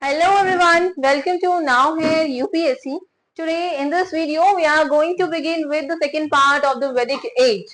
Hello everyone, welcome to Now Here UPSC. Today in this video we are going to begin with the second part of the Vedic age.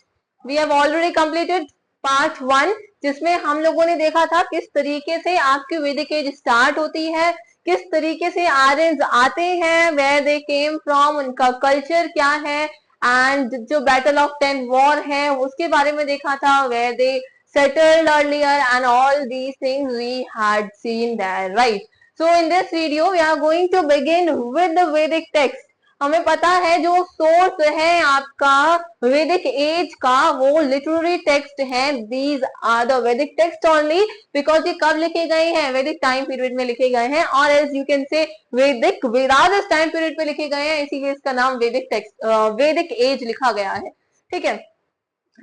We have already completed part 1 जिसमें हम लोगों ने देखा था किस तरीके से आपकी वैदिक एज स्टार्ट होती है, किस तरीके से आर्यंस आते हैं, वेयर दे केम फ्रॉम, उनका कल्चर क्या है, एंड जो बैटल ऑफ 10 वॉर है उसके बारे में देखा था, where they settled earlier and all these things we had seen there, right? So in this video we are going to begin with the Vedic text. हमें पता है जो सोर्स है आपका वैदिक एज का वो लिटरेरी टेक्स्ट है. These are the Vedic text only because ये कब लिखे गए हैं, वैदिक टाइम पीरियड में लिखे गए हैं, और एज यू कैन से वैदिक वेदास इस टाइम पीरियड में लिखे गए हैं, इसीलिए इसका नाम वैदिक टेक्स्ट वैदिक एज लिखा गया है. ठीक है,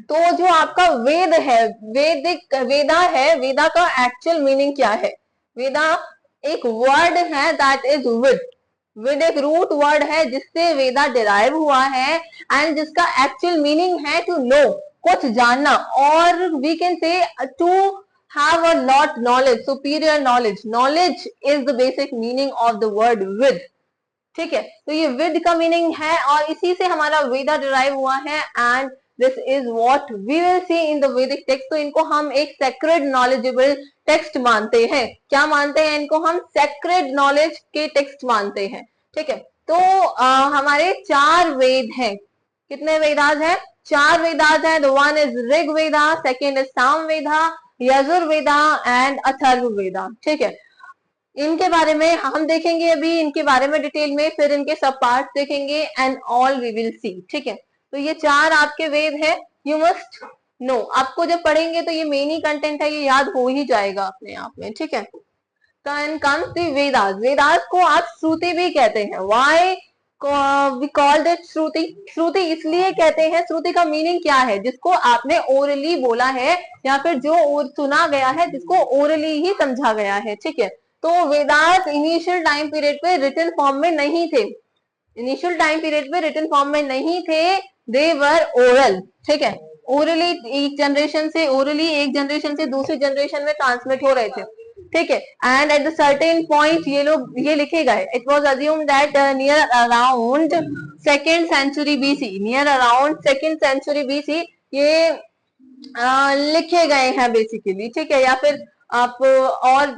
तो जो आपका वेद है, वैदिक वेदा है, वेदा का एक्चुअल मीनिंग क्या है? वेदा एक वर्ड है दैट इज विद. विद एक रूट वर्ड है जिससे वेदा डिराइव हुआ है एंड जिसका एक्चुअल मीनिंग है टू नो, कुछ जानना, और we can say to have a lot knowledge, superior knowledge. Knowledge is the basic meaning of the word vid. ठीक है, तो ये विद का मीनिंग है और इसी से हमारा वेदा डिराइव हुआ है and this is what we will see in the Vedic text. तो इनको हम एक सेक्रेड नॉलेजेबल टेक्स्ट मानते हैं. क्या मानते हैं इनको? हम सेक्रेड नॉलेज के टेक्स्ट मानते हैं. ठीक है, तो हमारे 4 वेद हैं. कितने वेदास हैं? 4 वेदास हैं. The one is Rig Veda, second is साम वेदा, यजुर्वेदा एंड अथर्ववेदा. ठीक है, इनके बारे में हम देखेंगे अभी, इनके बारे में डिटेल में, फिर इनके सब पार्ट देखेंगे and all we will see. ठीक है, तो ये 4 आपके वेद है. यू मस्ट नो, आपको जब पढ़ेंगे तो ये मेन ही कंटेंट है, ये याद हो ही जाएगा अपने आप में. ठीक है, then comes the Vedas. Vedas को आप श्रुति भी कहते हैं. वाई वी कॉल्ड इट श्रुति? श्रुति इसलिए कहते हैं, श्रुति का मीनिंग क्या है? जिसको आपने ओरली बोला है या फिर जो सुना गया है, जिसको ओरली ही समझा गया है. ठीक है, तो वेदास इनिशियल टाइम पीरियड पे रिटन फॉर्म में नहीं थे. इनिशियल टाइम पीरियड पे रिटन फॉर्म में नहीं थे, दे वर ओरल. ठीक है, ओरली एक जनरेशन से दूसरी जनरेशन में ट्रांसमिट हो रहे थे. ठीक है, and at the certain point ये लिखे गए. It was assumed that near around second century BC, near around second century BC ये लिखे गए हैं बेसिकली. ठीक है, या फिर आप और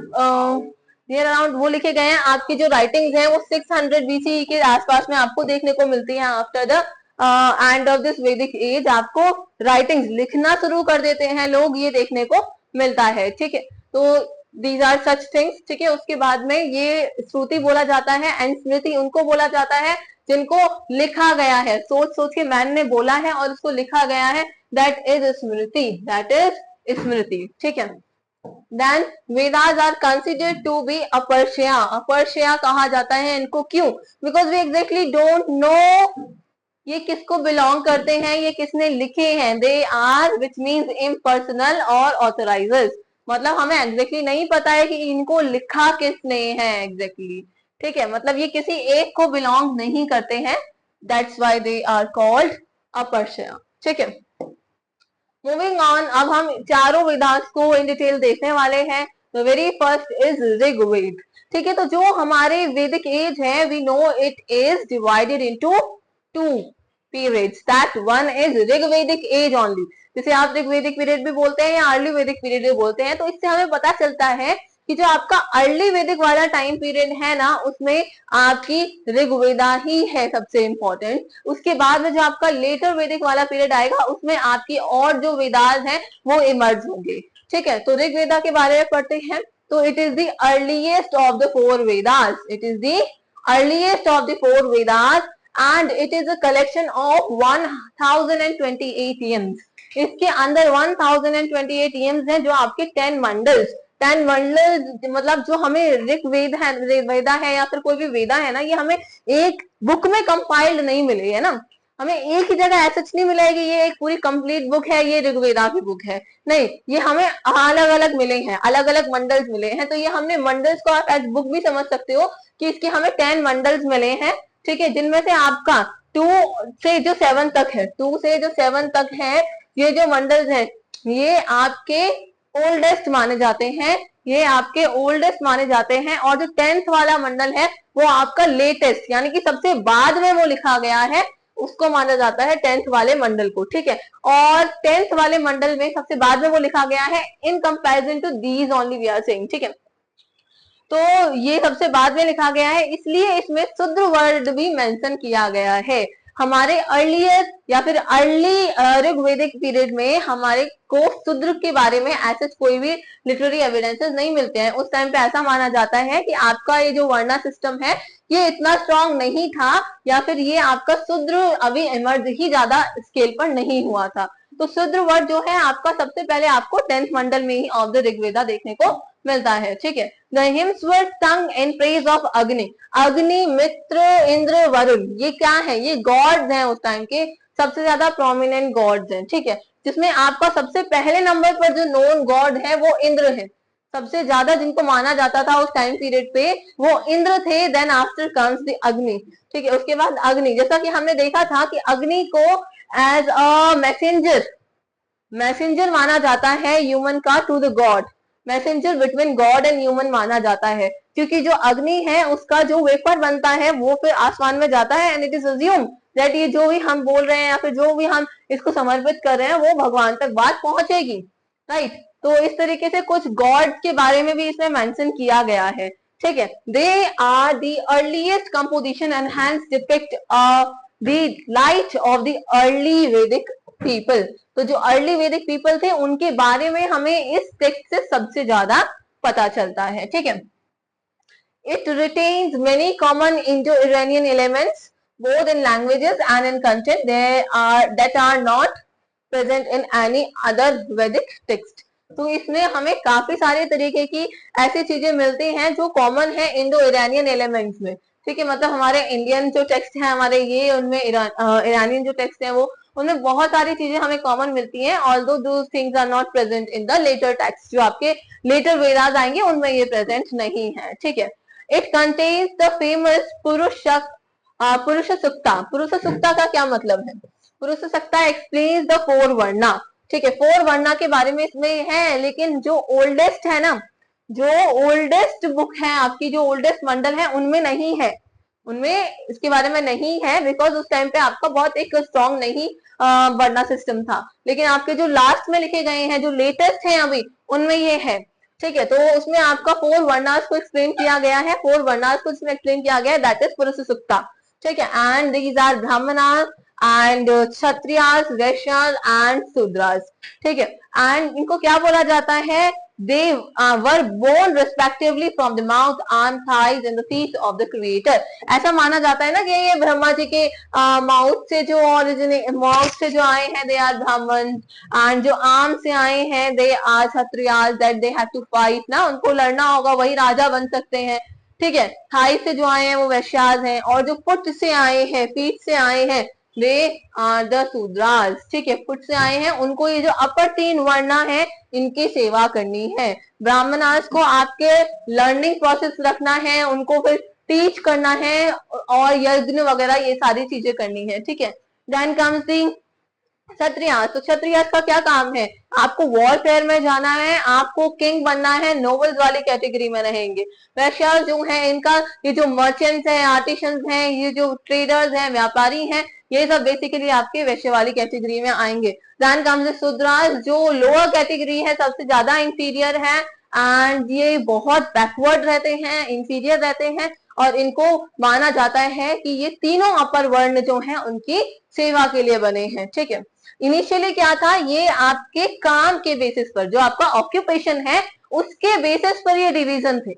नियर अराउंड वो लिखे गए हैं. आपकी जो राइटिंग्स हैं वो 600 बीसी के आसपास में आपको देखने को मिलती हैं. After the end of this वैदिक एज आपको राइटिंग्स लिखना शुरू कर देते हैं लोग, ये देखने को मिलता है. ठीक है, तो दीज आर सच थिंग्स. ठीक है, उसके बाद में ये श्रुति बोला जाता है एंड स्मृति उनको बोला जाता है जिनको लिखा गया है, सोच सोच के मैन ने बोला है और उसको लिखा गया है. That is smriti, that is smriti. ठीक है, then Vedas are considered to be apaurusheya. अपरशया कहा जाता है इनको. क्यों? Because we exactly don't know ये किसको बिलोंग करते हैं, ये किसने लिखे हैं. They are which means impersonal और ऑथराइजर्स. मतलब हमें एग्जैक्टली नहीं पता है कि इनको लिखा किसने है एग्जैक्टली. ठीक है, मतलब ये किसी एक को बिलोंग नहीं करते हैं. That's why they are called apaurusheya. ठीक है, मूविंग ऑन. अब हम चारों वेदास को इन डिटेल देखने वाले हैं. The very first is Rigveda. ठीक है, तो जो हमारे वैदिक एज है, we know it is divided into 2 periods. That one is Rigvedic age only. जिसे आप ऋग्वेदिक पीरियड भी बोलते हैं या अर्ली वैदिक पीरियड भी बोलते हैं. तो इससे हमें पता चलता है कि जो आपका अर्ली वैदिक वाला टाइम पीरियड है ना, उसमें आपकी ऋग्वेदा ही है सबसे इंपॉर्टेंट. उसके बाद में जो आपका लेटर वैदिक वाला पीरियड आएगा उसमें आपकी और जो वेदास हैं वो इमर्ज होंगे. ठीक है, तो ऋग्वेदा के बारे में पढ़ते हैं. तो it is the earliest of the 4 Vedas. It is the earliest of the 4 Vedas and it is a collection of 1028 hymns. इसके अंदर 1028 hymns हैं जो आपके 10 मंडल्स मतलब जो हमें ऋग्वेद है, वेदा है या फिर कोई भी वेदा है ना, ये हमें एक बुक में कंपाइल्ड नहीं मिले है ना. हमें एक ही जगह ऐसा नहीं मिला है कि ये एक पूरी कंप्लीट बुक है, ये ऋग्वेदा की बुक है. नहीं, ये हमें अलग अलग मिले हैं, अलग अलग मंडल्स मिले हैं. तो ये हमने मंडल्स को आप एज बुक भी समझ सकते हो कि इसके हमें 10 मंडल्स मिले हैं. ठीक है, जिनमें से आपका 2 से जो 7 तक है, 2 से जो 7 तक है, ये जो मंडल्स हैं ये आपके ओल्डेस्ट माने जाते हैं ये आपके ओल्डेस्ट माने जाते हैं, और जो 10th वाला मंडल है वो आपका लेटेस्ट, यानी कि सबसे बाद में वो लिखा गया है, उसको माना जाता है 10th वाले मंडल को, ठीक है। और 10th वाले मंडल में सबसे बाद में वो लिखा गया है in comparison to these only we are saying, ठीक है। तो ये सबसे बाद में लिखा गया है, इसलिए इसमें शूद्र वर्ड भी मेंशन किया गया है। हमारे अर्लियर या फिर अर्ली ऋग्वेदिक पीरियड में हमारे को शूद्र के बारे में ऐसे कोई भी लिटरेरी एविडेंसेस नहीं मिलते हैं। उस टाइम पे ऐसा माना जाता है कि आपका ये जो वर्णा सिस्टम है ये इतना स्ट्रांग नहीं था, या फिर ये आपका शूद्र अभी इमर्ज ही ज्यादा स्केल पर नहीं हुआ था। तो शूद्र वर्ड जो है आपका सबसे पहले आपको 10th मंडल में ही ऑफ द ऋग्वेदा देखने को मिलता है, ठीक है। The hymns were sung in praise of Agni. Agni, मित्र, इंद्र, वरुण, ये क्या है? ये गॉड्स हैं उस टाइम के, सबसे ज्यादा प्रोमिनेंट गॉड्स हैं, ठीक है। जिसमें आपका सबसे पहले नंबर पर जो नोन गॉड है वो इंद्र है। सबसे ज्यादा जिनको माना जाता था उस टाइम पीरियड पे वो इंद्र थे। देन आफ्टर कम्स द अग्नि, ठीक है। उसके बाद अग्नि, जैसा कि हमने देखा था कि अग्नि को एज अ मैसेंजर माना जाता है ह्यूमन का to the god, messenger between god and human माना जाता है, क्योंकि जो अग्नि है उसका जो वेपर बनता है वो फिर आसमान में जाता है, and it is assume that ये जो भी हम बोल रहे हैं या फिर जो भी हम इसको समर्पित कर रहे हैं वो भगवान तक बात पहुंचेगी, राइट। तो इस तरीके से कुछ गॉड के बारे में भी इसमें मेंशन किया गया है, ठीक है। They are the earliest composition and hence depict the light of the early Vedic people. तो जो अर्ली वैदिक पीपल थे उनके बारे में हमें इस टेक्स्ट से सबसे ज्यादा पता चलता है, ठीक है। It retains many common Indo-Iranian elements both in languages and in content that are not present in any other Vedic text. तो इसमें हमें काफी सारे तरीके की ऐसी चीजें मिलती हैं जो कॉमन है इंडो इरानियन एलिमेंट्स में, ठीक है। मतलब हमारे इंडियन जो टेक्स्ट है हमारे ये, उनमें ईरानियन जो टेक्स्ट है वो, उनमें बहुत सारी चीजें हमें कॉमन मिलती हैं, although those things are not present in the later text. जो आपके लेटर वेदास आएंगे उनमें ये प्रेजेंट नहीं है, ठीक है। इट कंटेन्स द फेमस पुरुष सुक्ता। पुरुष सुक्ता का क्या मतलब है? पुरुष सुक्ता एक्सप्लेन्स द 4 वर्णा, ठीक है। 4 वर्णा के बारे में इसमें है, लेकिन जो ओल्डेस्ट है ना, जो ओल्डेस्ट बुक है आपकी, जो ओल्डेस्ट मंडल है उनमें नहीं है, उनमें इसके बारे में नहीं है, बिकॉज उस टाइम पे आपका बहुत एक स्ट्रॉन्ग नहीं वर्णा सिस्टम था। लेकिन आपके जो लास्ट में लिखे गए हैं, जो लेटेस्ट हैं अभी, उनमें ये है, ठीक है। तो उसमें आपका 4 वर्णास को एक्सप्लेन किया गया है, 4 वर्णास को इसमें एक्सप्लेन किया गया है, दैट इज पुरुष सुक्ता, ठीक है। And these are Brahmanas and Kshatriyas, Vaishyas and Shudras, ठीक है। एंड इनको क्या बोला जाता है? They were born respectively from the mouth, arm, thighs and the feet of the creator. ऐसा माना जाता है ना कि ये ब्रह्मा जी के माउथ से जो माउथ से जो आए हैं they are ब्राह्मण, एंड जो आर्म से आए हैं they are Kshatriyas, that they have to fight ना, उनको लड़ना होगा, वही राजा बन सकते हैं, ठीक है। थाई से जो आए हैं वो वैश्यास हैं, और जो फुट से आए हैं, फीट से आए हैं, दे आर द शूद्रास, ठीक है। फुट से आए हैं, उनको ये जो अपर 3 वर्णा है इनकी सेवा करनी है। ब्राह्मणास को आपके लर्निंग प्रोसेस रखना है, उनको फिर टीच करना है और यज्ञ वगैरह ये सारी चीजें करनी है, ठीक है। Then comes the Kshatriyas. तो क्षत्रियास का क्या काम है? आपको वॉरफेयर में जाना है, आपको किंग बनना है, नोबल्स वाली कैटेगरी में रहेंगे। वैश्यास जो है इनका ये जो मर्चेंट्स हैं, आर्टिशंस हैं, ये जो ट्रेडर्स हैं, व्यापारी हैं, ये सब बेसिकली आपके वैश्य वाली कैटेगरी में आएंगे। देन कम्स शूद्रास, जो लोअर कैटेगरी है, सबसे ज्यादा इंफीरियर है, एंड ये बहुत बैकवर्ड रहते हैं, इंफीरियर रहते हैं, और इनको माना जाता है कि ये तीनों अपर वर्ण जो हैं उनकी सेवा के लिए बने हैं, ठीक है। इनिशियली क्या था? ये आपके काम के बेसिस पर, जो आपका ऑक्यूपेशन है उसके बेसिस पर ये डिवीजन थे।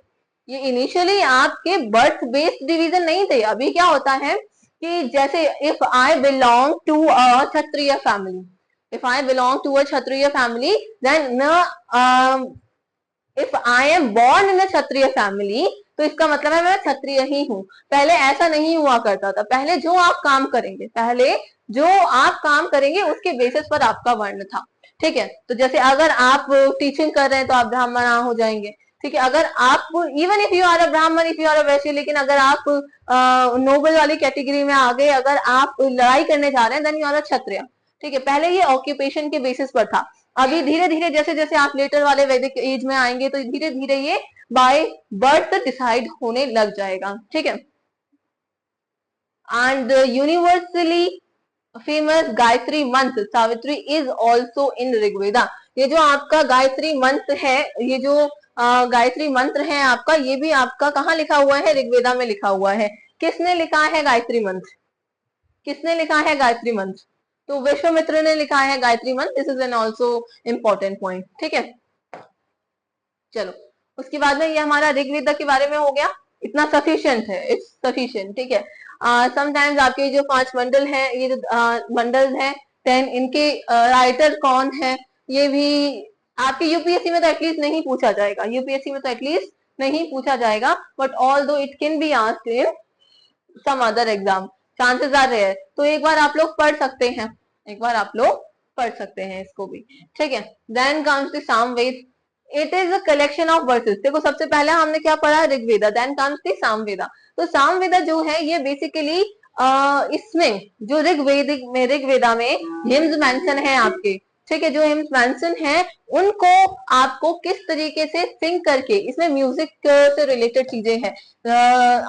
ये इनिशियली आपके बर्थ बेस्ड डिवीजन नहीं थे। अभी क्या होता है कि जैसे if I belong to a Kshatriya family, if I belong to a Kshatriya family, then if I am born in a Kshatriya family, तो इसका मतलब है मैं क्षत्रिय ही हूँ। पहले ऐसा नहीं हुआ करता था। पहले जो आप काम करेंगे उसके बेसिस पर आपका वर्ण था, ठीक है। तो जैसे अगर आप टीचिंग कर रहे हैं तो आप ब्राह्मण हो जाएंगे, ठीक है। अगर आप even if you are a Brahmin, if you are अ वैश्य, लेकिन अगर आप नोबल वाली कैटेगरी में आ गए, अगर आप लड़ाई करने जा रहे हैं, देन यू आर अ क्षत्रिय, ठीक है। पहले ये ऑक्यूपेशन के बेसिस पर था। अभी धीरे धीरे जैसे जैसे आप लेटर वाले वैदिक एज में आएंगे तो धीरे धीरे ये बाय बर्थ डिसाइड होने लग जाएगा, ठीक है। एंड यूनिवर्सली फेमस गायत्री मंत्र Savitri is also in Rigveda. ये जो आपका गायत्री मंत्र है, ये जो गायत्री मंत्र है आपका, ये भी आपका कहाँ लिखा हुआ है? ऋग्वेदा में लिखा हुआ है। किसने लिखा है गायत्री मंत्र? किसने लिखा है गायत्री मंत्र? तो विश्वामित्र ने लिखा है गायत्री मंत्र। This is an also important point, ठीक है। चलो उसके बाद में ये हमारा ऋग्वेदा के बारे में हो गया, इतना सफिशिएंट है, इट्स सफिशिएंट, ठीक है। समटाइम्स आपके जो 5 मंडल है, ये जो मंडल है 10, इनके राइटर कौन है ये भी आपके यूपीएससी में तो एटलीस्ट नहीं पूछा जाएगा, यूपीएससी में तो एटलीस्ट नहीं पूछा जाएगा, but although it can be asked in some other exam, chances are rare. तो एक बार आप लोग पढ़ सकते हैं, एक बार आप लोग पढ़ सकते हैं इसको भी, ठीक है। Then comes the Samaveda, it is a collection of verses. देखो सबसे पहले हमने क्या पढ़ा? Rigveda, then comes the Samaveda. तो सामवेदा जो है ये बेसिकली इसमें जो ऋग्वेदा में हिम्स मेंशन है आपके, ठीक है, जो हिम्स मेंशन है उनको आपको किस तरीके से सिंग करके, इसमें म्यूजिक से रिलेटेड चीजें हैं।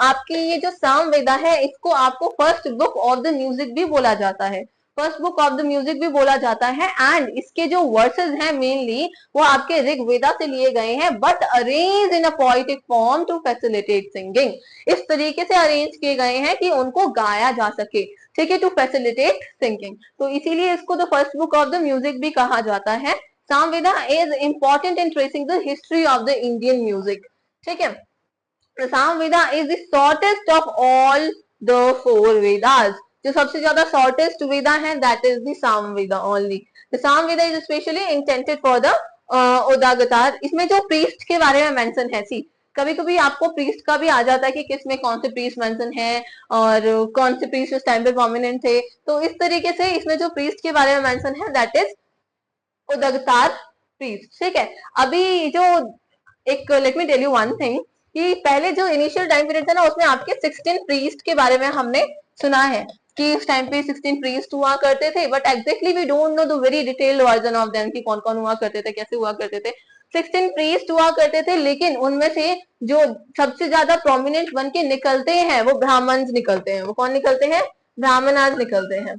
आपकी ये जो सामवेदा है इसको आपको first book of the music भी बोला जाता है, first book of the music भी बोला जाता है। एंड इसके जो वर्सेस हैं मेनली वो आपके ऋग्वेदा से लिए गए हैं, but arrange in a poetic form to facilitate singing. इस तरीके से अरेंज किए गए हैं कि उनको गाया जा सके, ठीक है, टू फैसिलिटेट सिंगिंग। तो इसीलिए इसको the first book of the music भी कहा जाता है। Samaveda is important in tracing the history of the Indian music, ठीक है। Samaveda is the shortest of all the 4 Vedas. जो सबसे ज्यादा शॉर्टेस्ट वेदा है that is the Samaveda only. The Samaveda is specially intended for the Udgatar. इसमें जो प्रीस्ट के बारे में मेंशन है, सी कभी कभी आपको प्रीस्ट का भी आ जाता है कि किसमें कौन से प्रीस्ट मेंशन है और कौन से प्रीस्ट उस टाइम पे प्रोमिनेंट थे। तो इस तरीके से इसमें जो प्रीस्ट के बारे में मेंशन है दैट इज उदागतार प्रीस्ट, ठीक है। अभी जो एक let me tell you one thing कि पहले जो इनिशियल टाइम पीरियड था ना उसमें आपके 16 प्रीस्ट के बारे में हमने सुना है कि उस टाइम पे 16 प्रीस्ट हुआ करते थे, but exactly we don't know the very detailed version of them कि कौन कौन हुआ करते थे, कैसे हुआ करते थे। 16 प्रीस्ट हुआ करते थे, लेकिन उनमें से जो सबसे ज्यादा प्रोमिनेंट बन के निकलते हैं वो ब्राह्मण्स निकलते हैं। वो कौन निकलते हैं? ब्राह्मणास निकलते हैं,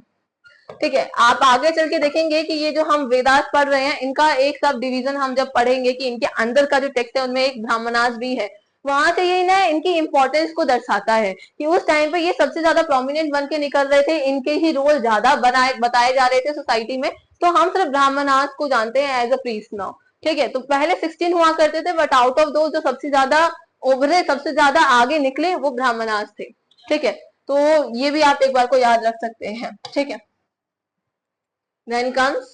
ठीक है। आप आगे चल के देखेंगे कि ये जो हम वेदास पढ़ रहे हैं इनका एक सब डिवीजन हम जब पढ़ेंगे कि इनके अंदर का जो टेक्स्ट है उनमें एक ब्राह्मणास भी है, वहां से ये ना इनकी इंपॉर्टेंस को दर्शाता है कि उस टाइम पे ये सबसे ज्यादा प्रोमिनेंट बन के निकल रहे थे, इनके ही रोल ज्यादा बताए जा रहे थे सोसाइटी में। तो हम सिर्फ ब्राह्मणास को जानते हैं एज अ प्रीस्ट नाउ, ठीक है। तो पहले 16 हुआ करते थे, बट आउट ऑफ दो जो सबसे ज्यादा उभरे, सबसे ज्यादा आगे निकले वो ब्राह्मणास थे, ठीक है। तो ये भी आप एक बार को याद रख सकते हैं, ठीक है। Then comes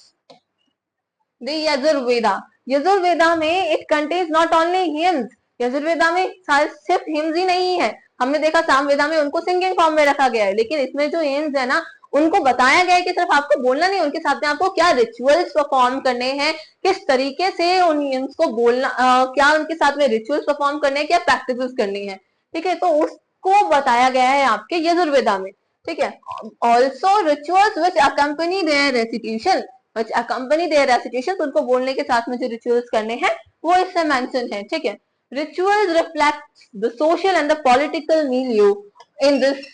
the Yajurveda. Yajurveda में it contains not only hymns. Yajurveda में सिर्फ हिम्स ही नहीं है, हमने देखा सामवेदा में उनको सिंगिंग फॉर्म में रखा गया है, लेकिन इसमें जो हिम्स है ना उनको बताया गया है कि सिर्फ आपको बोलना नहीं, उनके साथ में आपको क्या रिचुअल्स परफॉर्म करने हैं, किस तरीके से उन हिम्स को बोलना, क्या उनके साथ में रिचुअल्स परफॉर्म करने हैं, क्या प्रैक्टिस करनी है, ठीक है। तो उसको बताया गया है आपके यजुर्वेदा में, ठीक है। Also rituals which accompany their recitation, which accompany their recitations, उनको बोलने के साथ में जो रिचुअल्स करने हैं वो इससे मेंशन है, ठीक है। Rituals reflect the social and the political milieu in this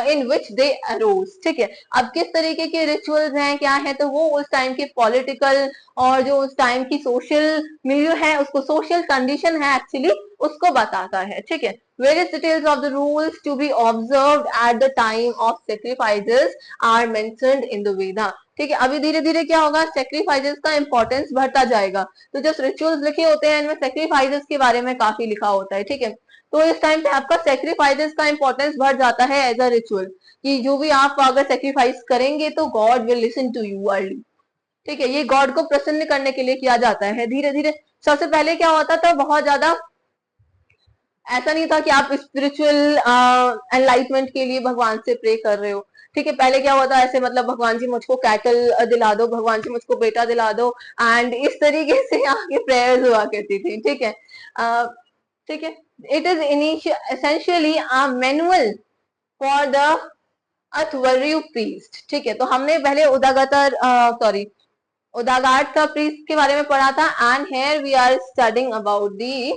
in which they arose, ठीक है। अब किस तरीके के रिचुअल्स हैं, क्या है, तो वो उस टाइम के पॉलिटिकल और जो उस टाइम की सोशल milieu है, उसको सोशल कंडीशन है एक्चुअली, उसको बताता है, ठीक है। Various details of the rules to be observed at the time of sacrifices are mentioned in the Veda, ठीक है। अभी धीरे धीरे क्या होगा, सेक्रीफाइसेस का इंपॉर्टेंस बढ़ता जाएगा, तो जो रिचुअल्स लिखे होते हैं इनमें सेक्रीफाइसेस के बारे में काफी लिखा होता है, ठीक है। तो इस टाइम पे आपका सेक्रीफाइसेस का इंपॉर्टेंस बढ़ जाता है एज अ रिचुअल, कि जो भी आप अगर सेक्रीफाइस करेंगे तो god will listen to you early, ठीक है। ये गॉड को प्रसन्न करने के लिए किया जाता है धीरे धीरे। सबसे पहले क्या होता था, बहुत ज्यादा ऐसा नहीं था कि आप स्पिरिचुअल एनलाइटमेंट के लिए भगवान से प्रे कर रहे हो, ठीक है। पहले क्या हुआ था, ऐसे मतलब भगवान जी मुझको कैटल दिला दो, भगवान जी मुझको बेटा दिला दो, एंड इस तरीके से आगे प्रेयर्स हुआ करती थी, ठीक है, ठीक है। It is essentially a manual for the Adhvaryu priest, ठीक है। तो हमने पहले उदागतर सॉरी उदागाट का प्रीस्ट के बारे में पढ़ा था। And here we are studying about the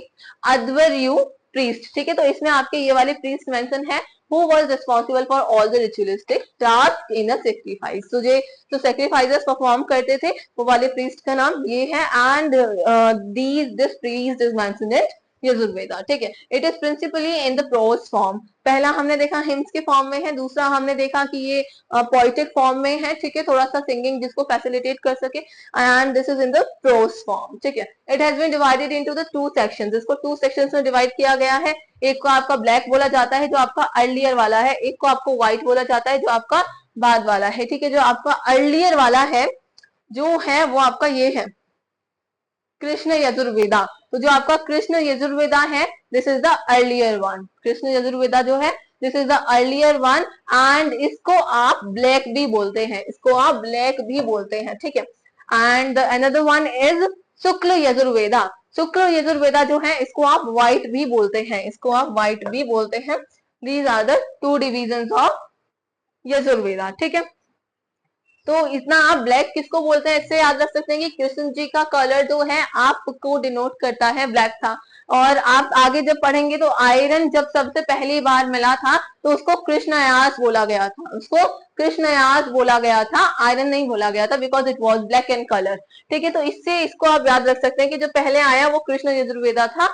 Adhvaryu priest. ठीक है, तो इसमें आपके ये वाले प्रीस्ट मेंशन है who was responsible for all the ritualistic tasks in a sacrifice। तो जो sacrifices परफॉर्म करते थे वो वाले प्रीस्ट का नाम ये है। And this priest is mentioned in Yajurveda. ठीक है, it is principally in the prose form. पहला हमने देखा हिम्स के फॉर्म में है, दूसरा हमने देखा कि ये पोइटिक फॉर्म में है। ठीक है, थोड़ा सा सिंगिंग जिसको फैसिलिटेट कर सके। And this is in the prose form. ठीक है, it has been divided into the two sections. इसको टू सेक्शंस में डिवाइड किया गया है। एक को आपका ब्लैक बोला जाता है जो आपका अर्लियर वाला है, एक को आपको व्हाइट बोला जाता है जो आपका बाद वाला है। ठीक है, जो आपका अर्लियर वाला है जो है वो आपका ये है कृष्ण यजुर्वेदा। तो जो आपका कृष्ण यजुर्वेदा है this is the earlier one. Krishna Yajurveda जो है this is the earlier one. And इसको आप ब्लैक भी बोलते हैं, इसको आप ब्लैक भी बोलते हैं। ठीक है, एंड अनदर वन इज शुक्ल यजुर्वेदा। शुक्ल यजुर्वेदा जो है इसको आप व्हाइट भी बोलते हैं, इसको आप व्हाइट भी बोलते हैं। These are the two divisions of Yajurveda. ठीक है, तो इतना आप ब्लैक किसको बोलते हैं इससे याद रख सकते हैं कि कृष्ण जी का कलर जो है आपको डिनोट करता है ब्लैक था। और आप आगे जब पढ़ेंगे तो आयरन जब सबसे पहली बार मिला था तो उसको कृष्णयास बोला गया था, उसको कृष्णयास बोला गया था, आयरन नहीं बोला गया था because it was black in colour. ठीक है, तो इससे इसको आप याद रख सकते हैं कि जो पहले आया वो कृष्ण यजुर्वेदा था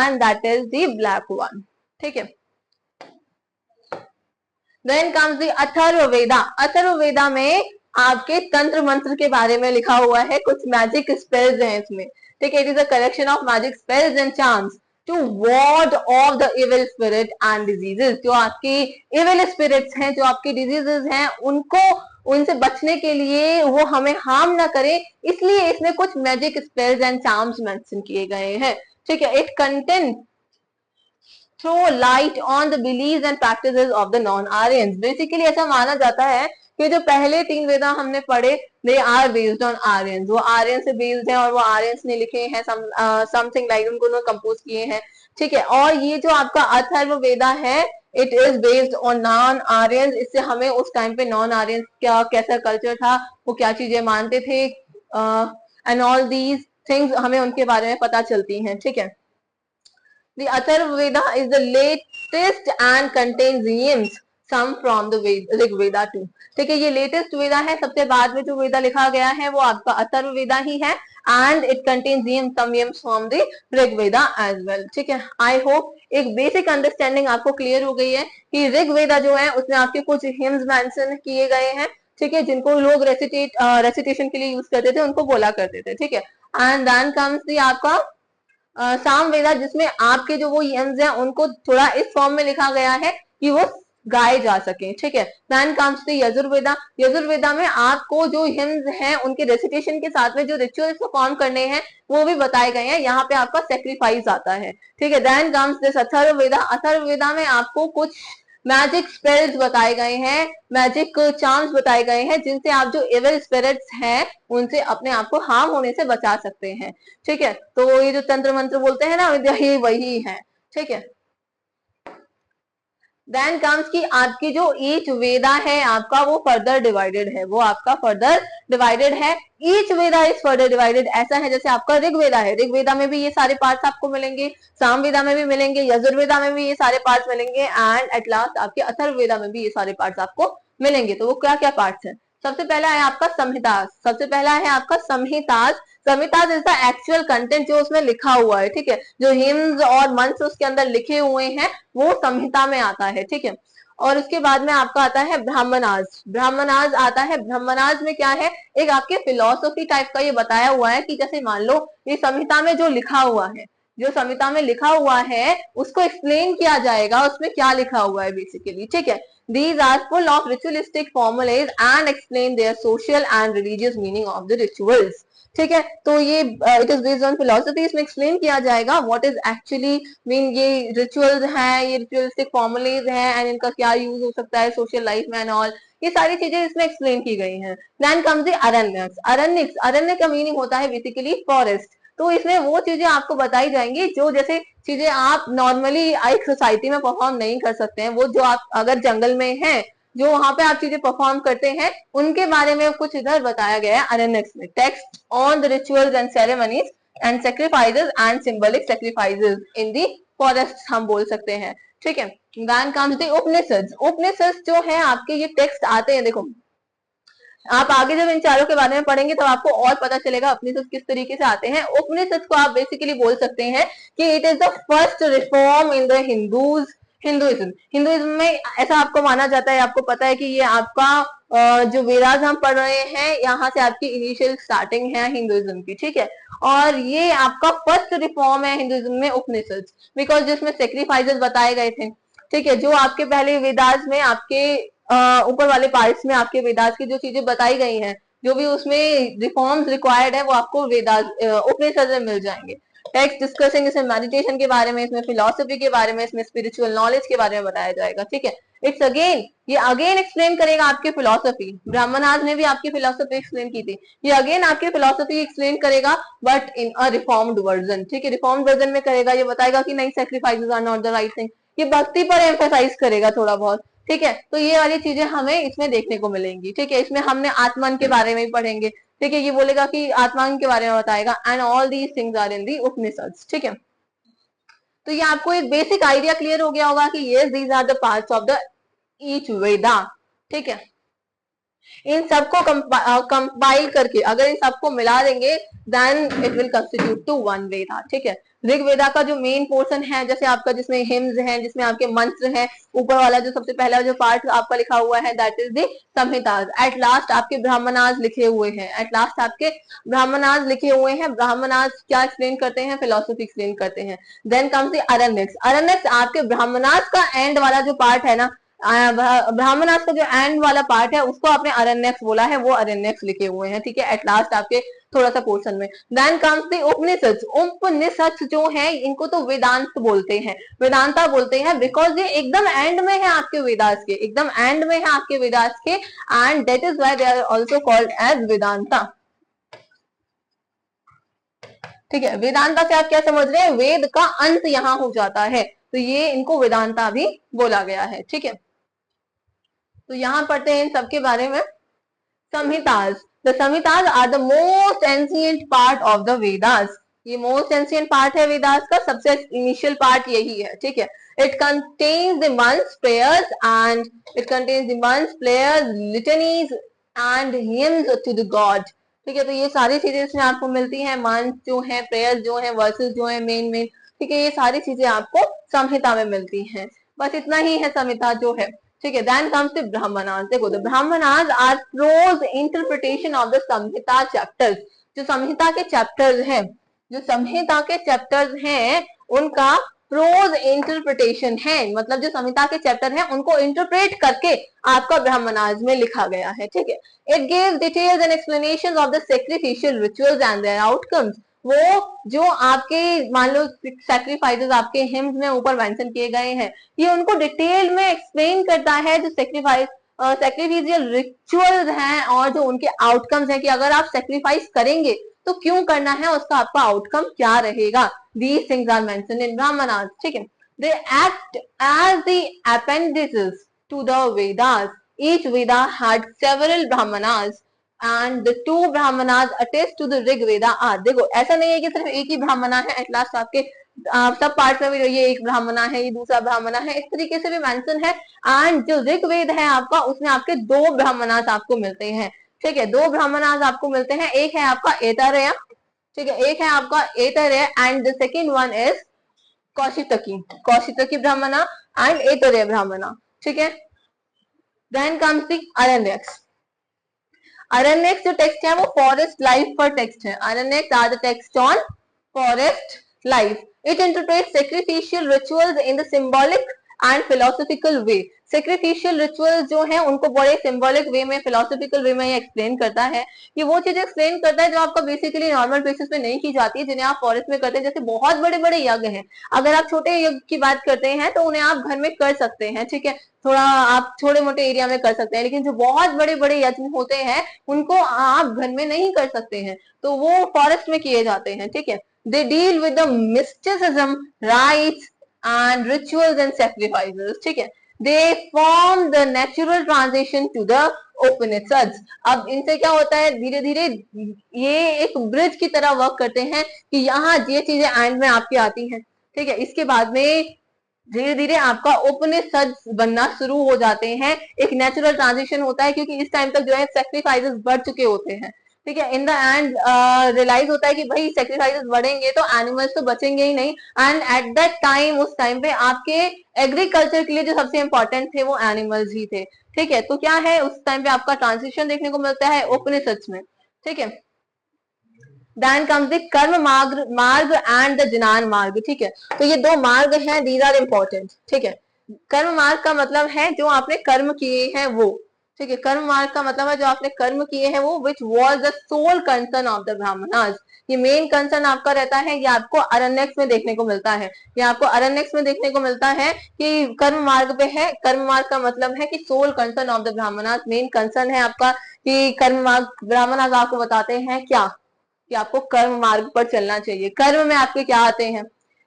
and that is the black one. ठीक है, then comes the Atharvaveda. Atharvaveda में आपके तंत्र मंत्र के बारे में लिखा हुआ है, कुछ मैजिक स्पेल्स हैं इसमें। ठीक है, it is a collection of magic spells and charms to ward off the evil spirit and diseases. जो आपकी इविल स्पिरिट्स हैं, जो आपकी डिजीजेस हैं, उनको उनसे बचने के लिए वो हमें हार्म ना करे, इसलिए इसमें कुछ magic spells and charms mention किए गए हैं। ठीक है, it contain throw light on the believes and practices of the non Aryans. Basically ऐसा माना जाता है कि जो पहले 3 वेदा हमने पढ़े they are based on Aryans, वो आर्यन से बेस्ड हैं और वो आर्यंस ने लिखे हैं, समथिंग लाइक उनको कंपोज किए हैं। ठीक है, और ये जो आपका अथर्व वेदा है it is based on non Aryans. इससे हमें उस टाइम पे नॉन आर्यंस क्या कैसा कल्चर था, वो क्या चीजें मानते थे, एंड ऑल दीज थिंग्स हमें उनके बारे में पता चलती हैं। ठीक है, The Atharvaveda is the latest and contains hymns, some from the Rig Veda too। ठीक है, ये लेटेस्ट वेदा है, सबसे बाद में जो वेदा लिखा गया है वो आपका अथर्ववेदा ही है। And it contains hymns, some hymns from the Rig Veda as well. ठीक है, आई होप एक बेसिक अंडरस्टैंडिंग आपको क्लियर हो गई है कि ऋग वेदा जो है उसमें आपके कुछ हिम्स मेंशन किए गए हैं। ठीक है, जिनको लोग रेसिटेशन के लिए यूज करते थे, उनको बोला करते थे। ठीक है, एंड देन कम्स दी आपका साम वेदा, जिसमें आपके जो वो यम्स हैं उनको थोड़ा इस फॉर्म में लिखा गया है कि वो गाए जा सके। ठीक है, then comes the Yajurveda. Yajurveda में आपको जो हिम्स हैं उनके रेसिटेशन के साथ में जो रिचुअल्स परफॉर्म करने हैं वो भी बताए गए हैं। यहाँ पे आपका सेक्रीफाइस आता है। ठीक है, then comes this Atharvaveda. Atharvaveda में आपको कुछ मैजिक स्पेल्स बताए गए हैं, मैजिक चार्म्स बताए गए हैं, जिनसे आप जो इविल स्पिरिट्स हैं उनसे अपने आप को हार्म होने से बचा सकते हैं। ठीक है, तो ये जो तंत्र मंत्र बोलते हैं ना ये वही है। ठीक है, देन कम्स की आपकी जो ईच वेदा है आपका वो फर्दर डिवाइडेड है, वो आपका फर्दर डिवाइडेड है। Each Veda is further divided. ऐसा है जैसे आपका ऋग वेदा है, ऋग वेदा में भी ये सारे पार्ट्स आपको मिलेंगे, साम वेदा में भी मिलेंगे, यजुर्वेदा में भी ये सारे पार्ट्स मिलेंगे, एंड एट लास्ट आपके अथर्ववेदा में भी ये सारे पार्ट्स आपको मिलेंगे। तो वो क्या क्या पार्ट्स हैं? सबसे पहला है आपका संहितास। सबसे पहला है आपका संहितास। संहितास इज द एक्चुअल कंटेंट जो उसमें लिखा हुआ है। ठीक है, जो हिम्स और मंत्र उसके अंदर लिखे हुए हैं वो संहिता में आता है। ठीक है, और उसके बाद में आपका आता है ब्राह्मणाज। ब्राह्मणाज आता है, ब्राह्मणाज में क्या है, एक आपके फिलोसफी टाइप का ये बताया हुआ है कि जैसे मान लो ये संहिता में जो लिखा हुआ है, जो संहिता में लिखा हुआ है उसको एक्सप्लेन किया जाएगा, उसमें क्या लिखा हुआ है बेसिकली। ठीक है, these are full of ritualistic formulas and explain their social and religious meaning of the rituals। ठीक है, तो ये it is based on philosophy. इसमें एक्सप्लेन किया जाएगा व्हाट इज एक्चुअली मीन ये रिचुअल्स हैं, ये रिचुअलिस्टिक फॉर्मुलेज हैं एंड इनका क्या यूज हो सकता है सोशल लाइफ में एंड ऑल, ये सारी चीजें इसमें एक्सप्लेन की गई हैं। Then comes the Aranyak. Aranyak, अरण्य का मीनिंग होता है बेसिकली फॉरेस्ट। तो इसमें वो चीजें आपको बताई जाएंगी जो जैसे चीजें आप नॉर्मली एक सोसाइटी में परफॉर्म नहीं कर सकते हैं, वो जो आप अगर जंगल में हैं जो वहां पे आप चीजें परफॉर्म करते हैं उनके बारे में कुछ इधर बताया गया है अरनेक्स में। Text on the rituals and ceremonies and sacrifices and symbolic sacrifices in the forest हम बोल सकते हैं, ठीक है। देन कम्स द उपनिषद। उपनिषद जो है आपके ये टेक्स्ट आते हैं, देखो आप आगे जब इन चारों के बारे में पढ़ेंगे तो आपको और पता चलेगा उपनिषद किस तरीके से आते हैं। उपनिषद को आप बेसिकली बोल सकते हैं कि it is the first reform in the Hinduism में ऐसा आपको माना जाता है। आपको पता है कि ये आपका जो वेदास हम पढ़ रहे हैं यहाँ से आपकी इनिशियल स्टार्टिंग है हिंदुइज्म की, ठीक है। और ये आपका फर्स्ट रिफॉर्म है हिंदुइज्म में उपनिषद, बिकॉज जिसमें सेक्रीफाइसेस बताए गए थे, ठीक है। जो आपके पहले वेदास में आपके ऊपर वाले पार्ट्स में आपके वेदास की जो चीजें बताई गई हैं, जो भी उसमें रिफॉर्म्स रिक्वायर्ड है वो आपको वेदास उपनिषद में मिल जाएंगे। टेक्स्ट डिस्कसिंग इसमें मेडिटेशन के बारे में, इसमें फिलोसफी के बारे में, इसमें स्पिरिचुअल नॉलेज के बारे में बताया जाएगा, ठीक है। इट्स अगेन ये अगेन एक्सप्लेन करेगा आपकी फिलोसफी। ब्राह्मणाज ने भी आपकी फिलोसफी एक्सप्लेन की थी, ये अगेन आपकी फिलोसफी एक्सप्लेन करेगा but in a reformed version, ठीक है। रिफॉर्म्ड वर्जन में करेगा, ये बताएगा कि नहीं sacrifices are not the right thing, ये भक्ति पर एम्फेसाइज करेगा थोड़ा बहुत, ठीक है। तो ये वाली चीजें हमें इसमें देखने को मिलेंगी, ठीक है। इसमें हमने आत्मन के बारे में भी पढ़ेंगे, ठीक है। ये बोलेगा कि आत्मान के बारे में बताएगा and all these things are in the Upanishads, ठीक है। तो ये आपको एक बेसिक आइडिया क्लियर हो गया होगा कि yes these are the parts of the each Veda, ठीक है। इन सबको कंपाइल करके अगर इन सबको मिला देंगे then it will constitute to one Veda, ठीक है। ऋग वेदा का जो मेन पोर्शन है, जैसे आपका जिसमें हिम्स हैं, जिसमें आपके मंत्र हैं, ऊपर वाला जो सबसे पहला जो पार्ट आपका लिखा हुआ है that is the Samhitas. At last आपके ब्राह्मणाज लिखे हुए हैं, एट लास्ट आपके ब्राह्मणाज लिखे हुए हैं। ब्राह्मणाज क्या एक्सप्लेन करते हैं, फिलोसफी एक्सप्लेन करते हैं। Then comes the Aranyakas. Aranyakas आपके ब्राह्मणाज का एंड वाला जो पार्ट है ना, ब्राह्मणाज का जो एंड वाला पार्ट है उसको आपने अरण्यक्स बोला है, वो अरण्यक्स लिखे हुए हैं, ठीक है। एट लास्ट आपके थोड़ा सा पोर्शन में। देन कम्स द उपनिषद। उपनिषद जो है इनको तो वेदांत बोलते हैं, वेदांता बोलते हैं, बिकॉज ये एकदम एंड में है आपके वेदास के, एकदम एंड में है आपके वेदास के, and that is why they are also called as Vedanta, ठीक है। वेदांता से आप क्या समझ रहे हैं, वेद का अंत यहाँ हो जाता है, तो ये इनको वेदांता भी बोला गया है, ठीक है। तो यहाँ पढ़ते हैं इन सबके बारे में। Samhitas. The Samhitas are the most ancient part of the Vedas. ये मोस्ट एंशिएंट पार्ट है वेदास का, सबसे इनिशियल पार्ट यही है, ठीक है। It contains the mantras prayers and it contains the mantras prayers litanies and hymns to the god, ठीक है। तो ये सारी चीजें इसमें आपको मिलती हैं, मंथ जो है, प्रेयर्स जो है, वर्सेस जो है मेन मेन, ठीक है। ये सारी चीजें आपको संहिता में मिलती हैं, बस इतना ही है संहिता जो है, ठीक है। Then comes the Brahmanas. देखो the Brahmanas are prose interpretation of the Samhita chapters. जो संहिता के चैप्टर्स हैं, जो संहिता के चैप्टर्स हैं उनका प्रोज इंटरप्रिटेशन है, मतलब जो संहिता के चैप्टर हैं उनको इंटरप्रेट करके आपका ब्राह्मणास में लिखा गया है, ठीक है। It gives details and explanations of the sacrificial rituals and their outcomes. वो जो आपके मान लो सैक्रिफाइसेस आपके हिम्स में ऊपर मेंशन किए गए हैं, ये उनको डिटेल में एक्सप्लेन करता है जो सैक्रिफिशियल रिचुअल्स हैं और जो उनके आउटकम्स हैं कि अगर आप सैक्रिफाइस करेंगे तो क्यों करना है, उसका आपका आउटकम क्या रहेगा। These things are mentioned in Brahmanas, ठीक है। They act as the appendices to the Vedas. Each Veda had several Brahmanas and the two Brahmanas attest to the Rig Veda are. देखो ऐसा नहीं है कि सिर्फ एक ही ब्राह्मणा है, एट लास्ट आपके सब पार्ट में भी ये एक ब्राह्मणा है, ये दूसरा ब्राह्मणा है, इस तरीके से भी मेंशन है। एंड जो ऋग वेद है आपका उसमें आपके दो ब्राह्मणास आपको मिलते हैं, ठीक है। दो ब्राह्मणास आपको मिलते हैं, एक है आपका ऐतरेय, ठीक है, एक है आपका Aitareya and the second one is Kaushitaki, Kaushitaki Brahmana and Aitareya Brahmana, ठीक है। Then comes the Aranyakas. Aranyakas जो टेक्स्ट है वो फॉरेस्ट लाइफ पर टेक्स्ट है। Aranyakas are the text on forest life. It interprets sacrificial rituals in the symbolic and philosophical way. Sacrificial rituals जो है उनको बड़े सिंबॉलिक वे में, फिलोसॉफिकल वे में ये एक्सप्लेन करता है। ये वो चीजें एक्सप्लेन करता है जो आपका बेसिकली नॉर्मल बेसिस पे नहीं की जाती है, जिन्हें आप फॉरेस्ट में करते हैं। जैसे बहुत बड़े बड़े यज्ञ हैं, अगर आप छोटे यज्ञ की बात करते हैं तो उन्हें आप घर में कर सकते हैं, ठीक है, थोड़ा आप छोटे मोटे एरिया में कर सकते हैं। लेकिन जो बहुत बड़े बड़े यज्ञ होते हैं उनको आप घर में नहीं कर सकते हैं, तो वो फॉरेस्ट में किए जाते हैं, ठीक है। They deal with the mysticism, rites and rituals and sacrifices, ठीक है। They form the natural transition to the Upanishad. अब इनसे क्या होता है, धीरे धीरे ये एक ब्रिज की तरह वर्क करते हैं कि यहाँ ये चीजें एंड में आपकी आती हैं, ठीक है। इसके बाद में धीरे धीरे आपका उपनिषद बनना शुरू हो जाते हैं, एक नेचुरल ट्रांजिशन होता है, क्योंकि इस टाइम तक जो है सेक्रीफाइसेस बढ़ चुके होते हैं, ठीक है। इन द एंड रियलाइज होता है कि भाई सेक्रीफाइसेस बढ़ेंगे तो एनिमल्स तो बचेंगे ही नहीं, एंड एट दैट टाइम, उस टाइम पे आपके एग्रीकल्चर के लिए जो सबसे इंपॉर्टेंट थे वो एनिमल्स ही थे, ठीक है। तो क्या है, उस टाइम पे आपका ट्रांजिशन देखने को मिलता है उपनिषद में, ठीक है। Then comes the कर्म मार्ग एंड द ज्ञान मार्ग, ठीक है। तो ये दो मार्ग हैं, these are important, ठीक है। कर्म मार्ग का मतलब है जो आपने कर्म किए हैं वो, ठीक है। कर्म मार्ग का मतलब है जो आपने कर्म किए हैं वो, which was the sole concern of the brahmanas। ये मेन कंसर्न आपका रहता है, ये आपको अरण्यक में देखने को मिलता है, ये आपको अरण्यक में देखने को मिलता है कि कर्म मार्ग पे है। कर्म मार्ग का मतलब है कि sole concern of the Brahmanas, main concern है आपका कि कर्म मार्ग, ब्राह्मणास आपको बताते हैं क्या, कि आपको कर्म मार्ग पर चलना चाहिए। कर्म में आपके क्या आते हैं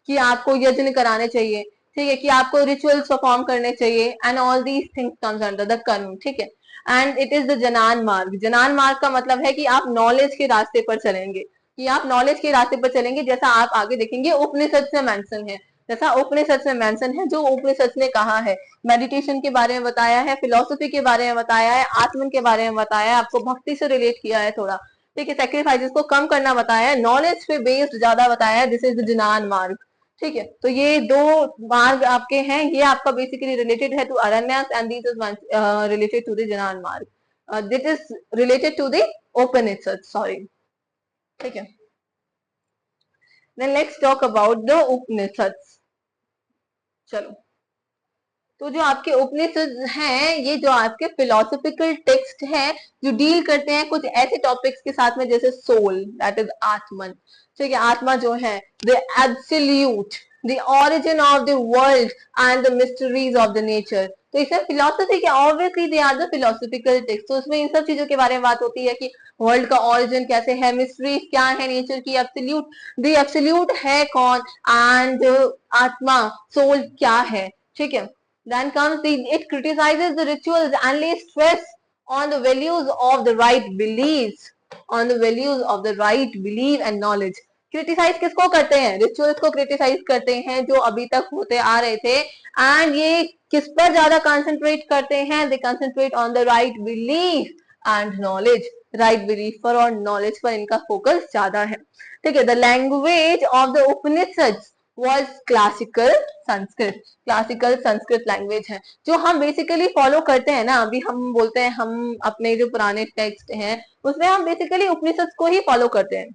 कि आपको यज्ञ कराने चाहिए, ठीक है, कि आपको रिचुअल्स परफॉर्म करने चाहिए, and all these things comes under the कर्म, ठीक है। एंड इट इज द जनान मार्ग। जनान मार्ग का मतलब है कि आप नॉलेज के रास्ते पर चलेंगे, कि आप नॉलेज के रास्ते पर चलेंगे, जैसा आप आगे देखेंगे उपनिषद से मेंशन है, जैसा उपनिषद से मेंशन है, जो उपनिषद ने कहा है, मेडिटेशन के बारे में बताया है, फिलोसफी के बारे में बताया है, आत्मन के बारे में बताया है, आपको भक्ति से रिलेट किया है थोड़ा, ठीक है, सेक्रीफाइसेस को कम करना बताया है, नॉलेज पे बेस्ड ज्यादा बताया है, दिस इज द जिनान मार्ग, ठीक है। तो ये दो मार्ग आपके हैं, ये आपका बेसिकली रिलेटेड है to Aranyas, and this is related to the Jnana Marga, this is related to the Upanishad, sorry, ठीक है। Then let's talk about the Upanishad. चलो, तो जो आपके उपनिषद हैं, ये जो आपके फिलोसॉफिकल टेक्स्ट हैं, जो डील करते हैं कुछ ऐसे टॉपिक्स के साथ में जैसे सोल, दैट इज आत्मन, ठीक है, आत्मा जो है, the absolute, the origin of the world and the mysteries of the nature. तो इसमें फिलोसफी के obviously they are the philosophical text, तो उसमें इन सब चीजों के बारे में बात होती है कि वर्ल्ड का ओरिजिन कैसे है, मिस्ट्रीज क्या है नेचर की, एब्सोल्यूट, द एब्सोल्यूट है कौन, एंड आत्मा, सोल क्या है, ठीक है। Then comes it criticizes the rituals and lays stress on the values of the right beliefs, on the values of the right belief and knowledge. Criticise किसको करते हैं, रिचुअल्स को क्रिटिसाइज करते हैं जो अभी तक होते आ रहे थे, एंड ये किस पर ज्यादा कंसंट्रेट करते हैं, they concentrate on the right belief and knowledge, right belief पर और नॉलेज पर इनका फोकस ज्यादा है, ठीक है। The language of the Upanishad was classical Sanskrit, classical Sanskrit language है जो हम बेसिकली फॉलो करते हैं ना। अभी हम बोलते हैं हम अपने जो पुराने टेक्स्ट हैं उसमें हम बेसिकली उपनिषद को ही फॉलो करते हैं,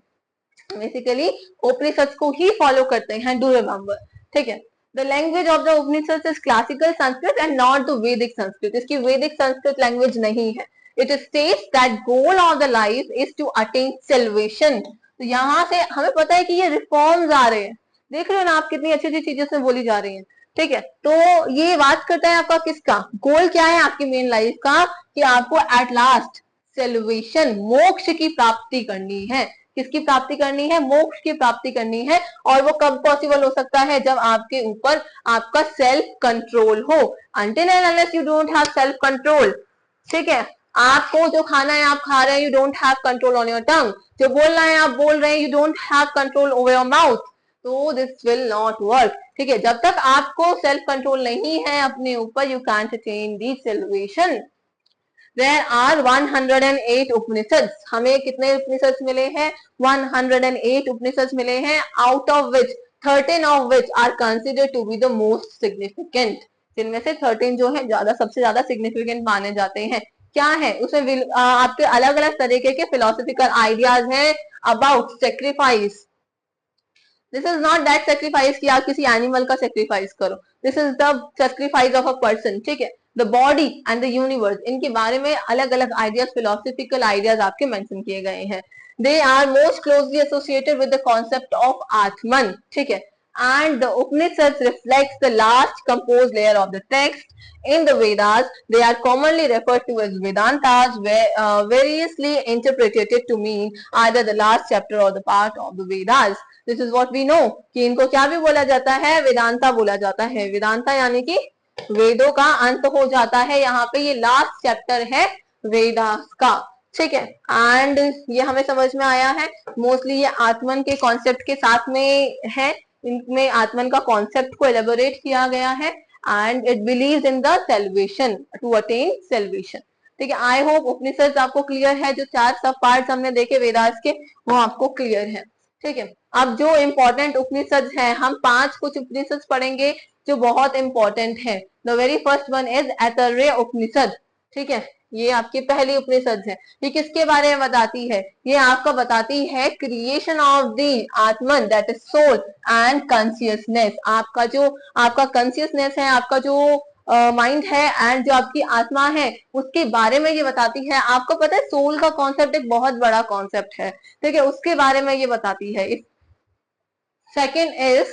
बेसिकली उपनिषद को ही फॉलो करते हैं, डू रिमेम्बर, ठीक है। The language of the Upanishad is classical Sanskrit and not the Vedic Sanskrit, इसकी वैदिक संस्कृत लैंग्वेज नहीं है। It states that goal of the life is to attain salvation. तो यहाँ से हमें पता है कि ये रिफॉर्म्स आ रहे हैं, देख रहे हो ना आप, कितनी अच्छी अच्छी चीजें से बोली जा रही हैं, ठीक है। तो ये बात करता है आपका किसका, गोल क्या है आपकी मेन लाइफ का, कि आपको एट लास्ट सल्वेशन, मोक्ष की प्राप्ति करनी है। किसकी प्राप्ति करनी है, मोक्ष की प्राप्ति करनी है। और वो कब पॉसिबल हो सकता है, जब आपके ऊपर आपका सेल्फ कंट्रोल हो। Until and unless you don't have self control, ठीक है, आपको जो खाना है आप खा रहे हैं, you don't have control on your tongue, जो बोलना है आप बोल रहे हैं, you don't have control over your mouth, तो दिस विल नॉट वर्क, ठीक है। जब तक आपको सेल्फ कंट्रोल नहीं है अपने ऊपर, you can't attain the salvation. There are 108 Upanishad, हमें कितने उपनिषद मिले हैं, 108 उपनिषद मिले हैं, out of which 13 of which are considered to be the most significant, जिनमें से 13 जो है ज्यादा, सबसे ज्यादा सिग्निफिकेंट माने जाते हैं। क्या है उसमें, आपके अलग अलग तरीके के फिलोसफिकल आइडियाज हैं about sacrifice. This is not that sacrifice कि आप किसी एनिमल का सेक्रीफाइस करो, this is the sacrifice of a person, ठीक है। The body and the universe, इनके बारे में अलग अलग आइडियाज, फिलोसफिकल आइडियाज आपके मेंशन किए गए हैं। They are most closely associated with the concept of Atman, ठीक है। And the Upanishads reflects the last composed layer of the text. In the Vedas, they are commonly referred to as Vedantas, variously interpreted to mean either the last chapter or the part of the Vedas. This is what we know कि इनको क्या भी बोला जाता है, वेदांता बोला जाता है। वेदांता यानी कि वेदों का अंत हो जाता है। यहाँ पे ये लास्ट चैप्टर है वेदास का, ठीक है। एंड ये हमें समझ में आया है। मोस्टली ये आत्मन के कॉन्सेप्ट के साथ में है, इनमें आत्मन का कॉन्सेप्ट को एलेबोरेट किया गया है। And it believes in the salvation, to attain salvation, ठीक है। आई होप उपनिषद आपको क्लियर है। जो 4 सब पार्ट्स हमने देखे वेदास के वो आपको क्लियर है, ठीक है। अब जो इम्पोर्टेंट उपनिषद है, हम 5 कुछ उपनिषद पढ़ेंगे जो बहुत इंपॉर्टेंट है। The very first one is Aitareya Upanishad, ठीक है। ये आपकी पहली उपनिषद है। ये किसके बारे में बताती है? ये आपका बताती है creation of the Atman, that is soul and consciousness. आपका जो आपका कॉन्शियसनेस है, आपका जो माइंड है एंड जो आपकी आत्मा है, उसके बारे में ये बताती है। आपको पता है सोल का कॉन्सेप्ट एक बहुत बड़ा कॉन्सेप्ट है, ठीक है, उसके बारे में ये बताती है। Second is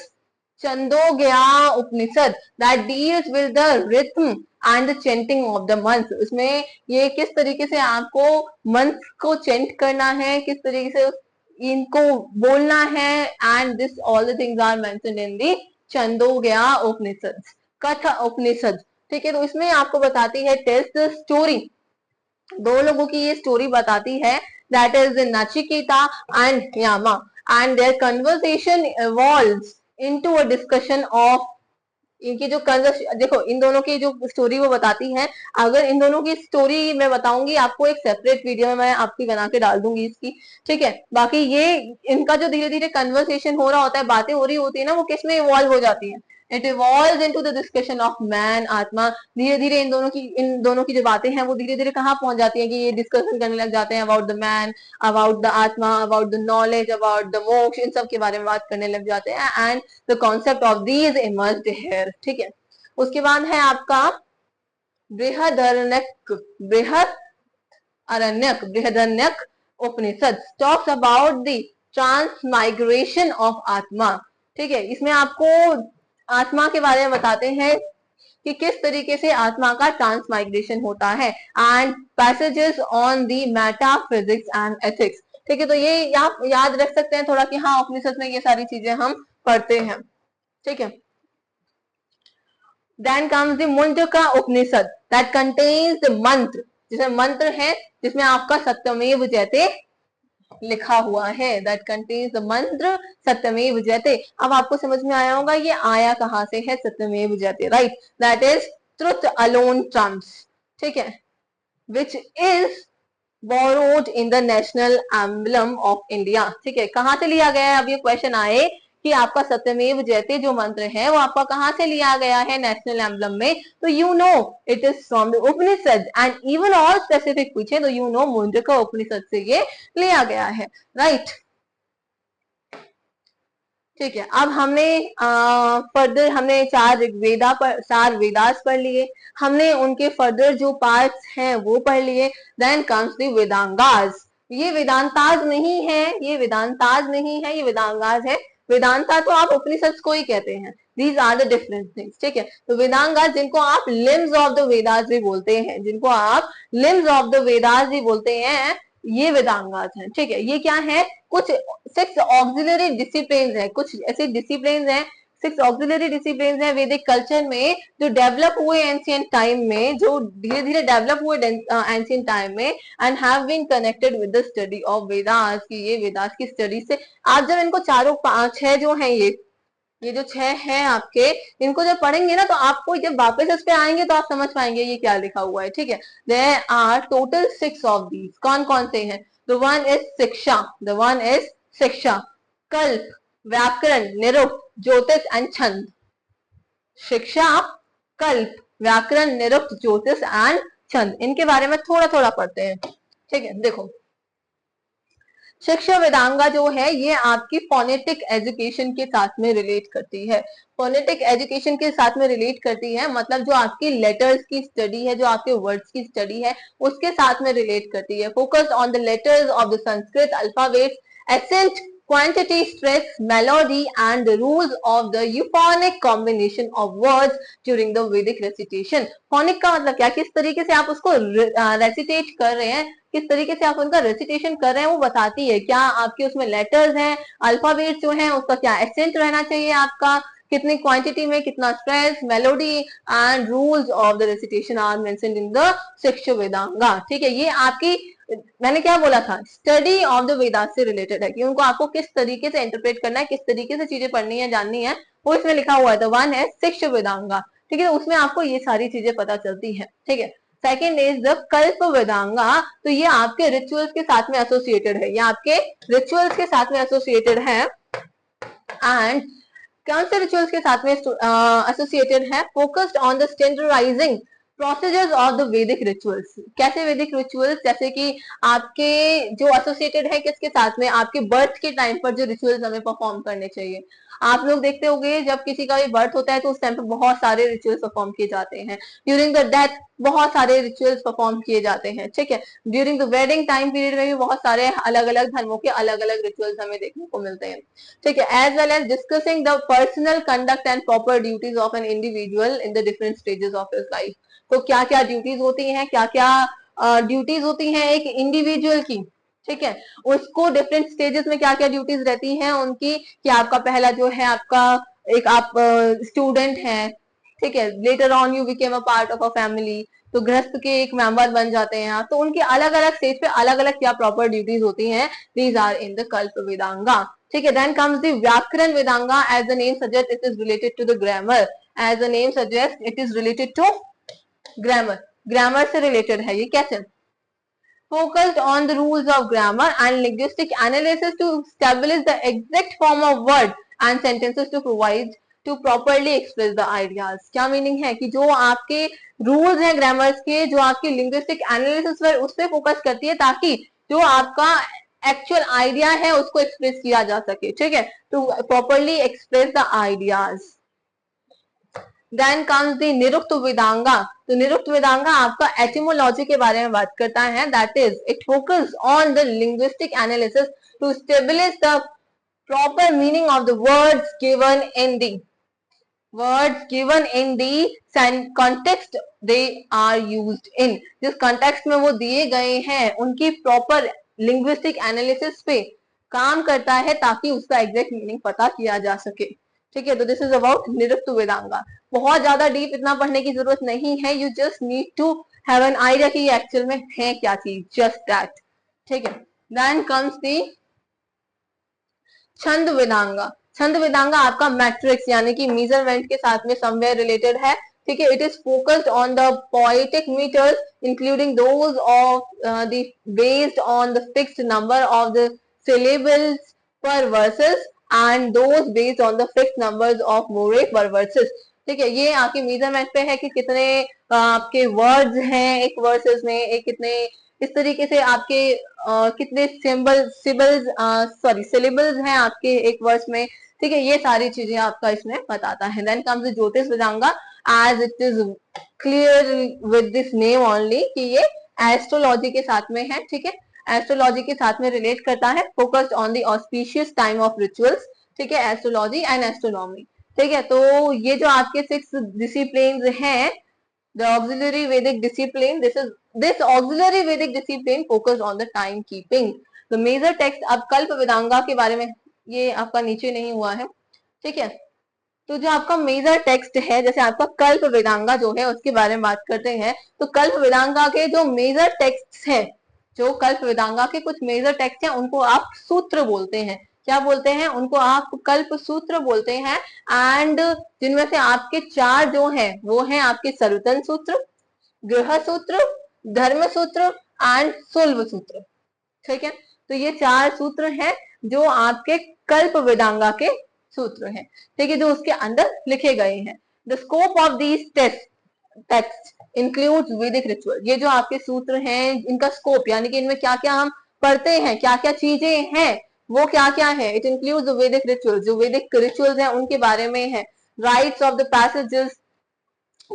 Chandogya Upanishad, that deals with the rhythm and the chanting of the mantra. उसमें ये किस तरीके से आपको मंथ को चेंट करना है, किस तरीके से इनको बोलना है, and this all the things are mentioned in the Chandogya Upanishad. Katha Upanishad, ठीक है, तो इसमें आपको बताती है टेस्ट द स्टोरी। 2 लोगों की ये स्टोरी बताती है, that is Nachiketa and Yama, and their conversation evolves into a discussion of इनकी जो देखो इन दोनों की जो स्टोरी वो बताती है। अगर इन दोनों की स्टोरी मैं बताऊंगी आपको, एक सेपरेट वीडियो में मैं आपकी बना के डाल दूंगी इसकी, ठीक है। बाकी ये इनका जो धीरे धीरे कन्वर्सेशन हो रहा होता है, बातें हो रही होती है ना, वो किस में इवॉल्व हो जाती है? It evolve into the discussion of man, आत्मा। धीरे धीरे इन दोनों की जो बातें हैं वो धीरे धीरे कहाँ पहुंच जाती है कि ये डिस्कशन करने लग जाते हैं about the man, about the atma, about the knowledge, about the moksha, इन सब के बारे में बात करने लग जाते हैं। And the concept of these emerged here, ठीक है। उसके बाद है आपका Brihadaranyaka Upanishad, talks about the transmigration of atma, ठीक है। इसमें आपको आत्मा के बारे में बताते हैं कि किस तरीके से आत्मा का ट्रांसमाइग्रेशन होता है, and passages on the metaphysics and ethics, ठीक है। तो ये आप याद रख सकते हैं थोड़ा कि हाँ उपनिषद में ये सारी चीजें हम पढ़ते हैं, ठीक है। Then comes the Mundka Upanishad, that contains the मंत्र, जिसमें मंत्र है, जिसमें आपका सत्यमेव जयते लिखा हुआ है, that contains the मंत्र सत्यमेव जयते। अब आपको समझ में आया होगा ये आया कहां से है सत्यमेव जयते, right? That is truth alone Trump's, ठीक है, which is borrowed in the national emblem of India, ठीक है। कहां से लिया गया है? अब ये क्वेश्चन आए कि आपका सत्यमेव जयते जो मंत्र है वो आपका कहां से लिया गया है नेशनल एम्बलम में, तो you know it is from the Upanishad. And even और स्पेसिफिक पूछे तो यू नो मुंडका उपनिषद से ये लिया गया है, राइट? ठीक है। अब हमने फर्दर हमने 4 वेदास पढ़ लिए, हमने उनके फर्दर जो पार्ट्स हैं वो पढ़ लिए। Then comes the Vedangas. ये वेदांताज नहीं है, ये वेदांताज नहीं है, ये वेदांगाज है। वेदांता तो आप उपनिषद को ही कहते हैं। These are the different things, ठीक है। तो वेदांगास जिनको आप लिम्स ऑफ द वेदास भी बोलते हैं, जिनको आप लिम्स ऑफ द वेदास भी बोलते हैं, ये वेदांगास हैं, ठीक है। ये क्या है? कुछ 6 ऑक्सिलरी डिसिप्लिन है, कुछ ऐसे डिसिप्लिन है, 6 ऑक्सिलरी डिसिप्लिन है वैदिक कल्चर में, जो डेवलप हुए एंशिएंट टाइम में, जो धीरे धीरे डेवलप हुए एंशिएंट टाइम में, and have been connected with the study of Vedas, की ये वेदास की स्टडी से आप जब इनको 6 जो है ये जो 6 है आपके, इनको जब पढ़ेंगे ना तो आपको जब वापस इस पे आएंगे तो आप समझ पाएंगे ये क्या लिखा हुआ है, ठीक है। There are total 6 of these. कौन कौन से हैं? द वन इज शिक्षा, कल्प, व्याकरण, निरुक्त, ज्योतिष एंड छंद। शिक्षा, कल्प, व्याकरण, निरुक्त, ज्योतिष एंड छंद, इनके बारे में थोड़ा थोड़ा पढ़ते हैं, ठीक है। देखो शिक्षा वेदांगा जो है ये आपकी फोनेटिक एजुकेशन के साथ में रिलेट करती है। फोनेटिक एजुकेशन के साथ में रिलेट करती है मतलब जो आपकी लेटर्स की स्टडी है, जो आपके वर्ड्स की स्टडी है, उसके साथ में रिलेट करती है। Focus on the letters of the Sanskrit alphabets, accent, quantity, stress, melody and the rules of the euphonic combination of words during the Vedic recitation। phonic का मतलब क्या? किस तरीके से आप उसको रेसिटेट कर रहे हैं, किस तरीके से आप उनका रेसिटेशन कर रहे हैं, वो बताती है। क्या आपके उसमें लेटर्स हैं, अल्फाबेट्स जो हैं, उसका क्या एसेंट रहना चाहिए आपका, कितनी क्वांटिटी में, कितना stress, melody and rules of the recitation are mentioned in the Shiksha Vedanga. ठीक है, ये आपकी, मैंने क्या बोला था, स्टडी ऑफ द वेदास से रिलेटेड है कि उनको आपको किस तरीके से इंटरप्रेट करना है, किस तरीके से चीजें पढ़नी है, जाननी है, वो इसमें लिखा हुआ है। तो वन है शिक्षा वेदांगा, ठीक है, उसमें आपको ये सारी चीजें पता चलती है। ठीक है, सेकेंड इज द कल्प वेदांगा, तो ये आपके रिचुअल्स के साथ में एसोसिएटेड है, ये आपके रिचुअल्स के साथ में एसोसिएटेड है। एंड कौन से रिचुअल्स के साथ में एसोसिएटेड है? Focused on the standardising procedures of the Vedic rituals. कैसे वैदिक रिचुअल्स? जैसे कि आपके जो एसोसिएटेड है किसके साथ में, आपके बर्थ के टाइम पर जो रिचुअल्स हमें परफॉर्म करने चाहिए। आप लोग देखते होंगे जब किसी का भी बर्थ होता है तो उस टाइम पे बहुत सारे रिचुअल्स परफॉर्म किए जाते हैं। ड्यूरिंग द डेथ बहुत सारे रिचुअल्स परफॉर्म किए जाते हैं। ठीक है, during the wedding time period में भी बहुत सारे अलग अलग धर्मों के अलग अलग रिचुअल्स हमें देखने को मिलते हैं। ठीक है, as well as discussing the personal conduct and proper duties of an individual in the different stages of his life. तो क्या क्या ड्यूटीज होती हैं, क्या क्या ड्यूटीज होती हैं एक इंडिविजुअल की। ठीक है, उसको डिफरेंट स्टेजेस में क्या क्या ड्यूटीज रहती हैं उनकी, कि आपका पहला जो है आपका एक आप स्टूडेंट हैं। ठीक है, later on you became a part of a family, तो गृहस्थ के एक मेंबर बन जाते हैं। तो उनकी अलग अलग स्टेज पे अलग अलग क्या प्रॉपर ड्यूटीज होती हैं, दीज आर इन द कल्प वेदांगा। ठीक है, then comes the vyakarana Vedanga, as the name suggest it is related to the grammar, as the name suggest it is related to grammar, grammar से रिलेटेड है ये। कैसे? focused on the rules of grammar and linguistic analysis to establish the exact form of word and sentences to provide to properly express the ideas। क्या meaning है कि जो आपके rules हैं ग्रामर्स के, जो आपकी लिंग्विस्टिक एनालिसिस पर उस पर फोकस करती है ताकि जो आपका एक्चुअल आइडिया है उसको एक्सप्रेस किया जा सके। ठीक है, to properly express the ideas. Then comes the Nirukta Vedanga, तो निरुक्त वेदांगा आपका एटिमोलॉजी के बारे में बात करता है। That is it focus on the linguistic analysis to establish the proper meaning of the words given in the context they are used in. जिस context में वो दिए गए हैं उनकी प्रॉपर लिंग्विस्टिक एनालिसिस पे काम करता है ताकि उसका एग्जैक्ट मीनिंग पता किया जा सके। ठीक है, तो this is about Nirukta Vedanga. बहुत ज्यादा डीप इतना पढ़ने की जरूरत नहीं है, you just need to have an idea कि एक्चुअल में है क्या चीज, जस्ट दैट। ठीक है, देन कम्स दी छंद वेदांगा। छंद वेदांगा आपका मैट्रिक्स यानी कि मेजरमेंट के साथ में समवेयर रिलेटेड है। ठीक है, it is focused on the poetic meters including those of the based on the fixed number of the syllables per verses and those based on the fixed numbers of more per verses। ठीक है, ये आपके measurement पे है कि कितने आपके words हैं एक वर्सेस में, एक कितने इस तरीके से आपके कितने सिलेबल्स हैं आपके एक वर्स में। ठीक है, ये सारी चीजें आपका इसमें बताता है। Then comes the Jyotish Vedanga, as it is clear with this name only कि ये एस्ट्रोलॉजी के साथ में है। ठीक है, एस्ट्रोलॉजी के साथ में रिलेट करता है। Focused on the auspicious time of rituals. ठीक है, एस्ट्रोलॉजी एंड एस्ट्रोनॉमी। ठीक है, तो ये जो आपके 6 डिसिप्लिन हैं, the auxiliary Vedic discipline, this auxiliary Vedic discipline focused on the time keeping. The major text, अब कल्प वेदांगा के बारे में ये आपका नीचे नहीं हुआ है। ठीक है, तो जो आपका मेजर टेक्स्ट है, जैसे आपका कल्प वेदांगा जो है उसके बारे में बात करते हैं, तो कल्प वेदांगा के जो मेजर टेक्स्ट है, जो कल्प वेदांगा के कुछ मेजर टेक्स्ट हैं उनको आप सूत्र बोलते हैं। क्या बोलते हैं? उनको आप कल्प सूत्र बोलते हैं। एंड जिनमें से आपके 4 जो हैं वो हैं आपके सरुतन सूत्र, गृह सूत्र, धर्म सूत्र एंड सुल्भ सूत्र। ठीक है, तो ये 4 सूत्र हैं जो आपके कल्प वेदांगा के सूत्र हैं। ठीक है, जो उसके अंदर लिखे गए हैं। The scope of these text includes वैदिक रिचुअल। ये जो आपके सूत्र हैं इनका स्कोप यानी कि इनमें क्या क्या हम पढ़ते हैं, क्या क्या चीजें हैं, वो क्या क्या है। इट इंक्लूड्स वैदिक रिचुअल, जो वैदिक रिचुअल्स हैं उनके बारे में है। Rights of the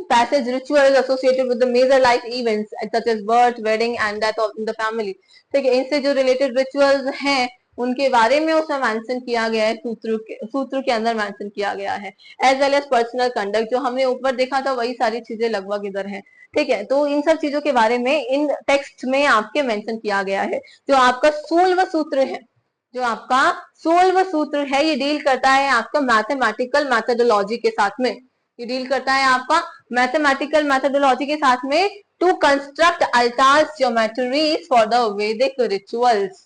passage rituals associated with the major life events such as birth, wedding and death of the family। ठीक है, इनसे जो रिलेटेड रिचुअल्स हैं उनके बारे में उसमें मेंशन किया गया है, सूत्र के अंदर मेंशन किया गया है। As well as personal conduct, जो हमने ऊपर देखा था वही सारी चीजें लगभग इधर है। ठीक है, तो इन सब चीजों के बारे में इन टेक्स्ट में आपके मेंशन किया गया है। जो आपका सूल्व सूत्र है, जो आपका 16वां सूत्र है ये डील करता है आपका मैथमेटिकल मैथोडोलॉजी के साथ में। ये डील करता है आपका मैथमेटिकल मैथोडोलॉजी के साथ में to construct altars geometries for the Vedic rituals.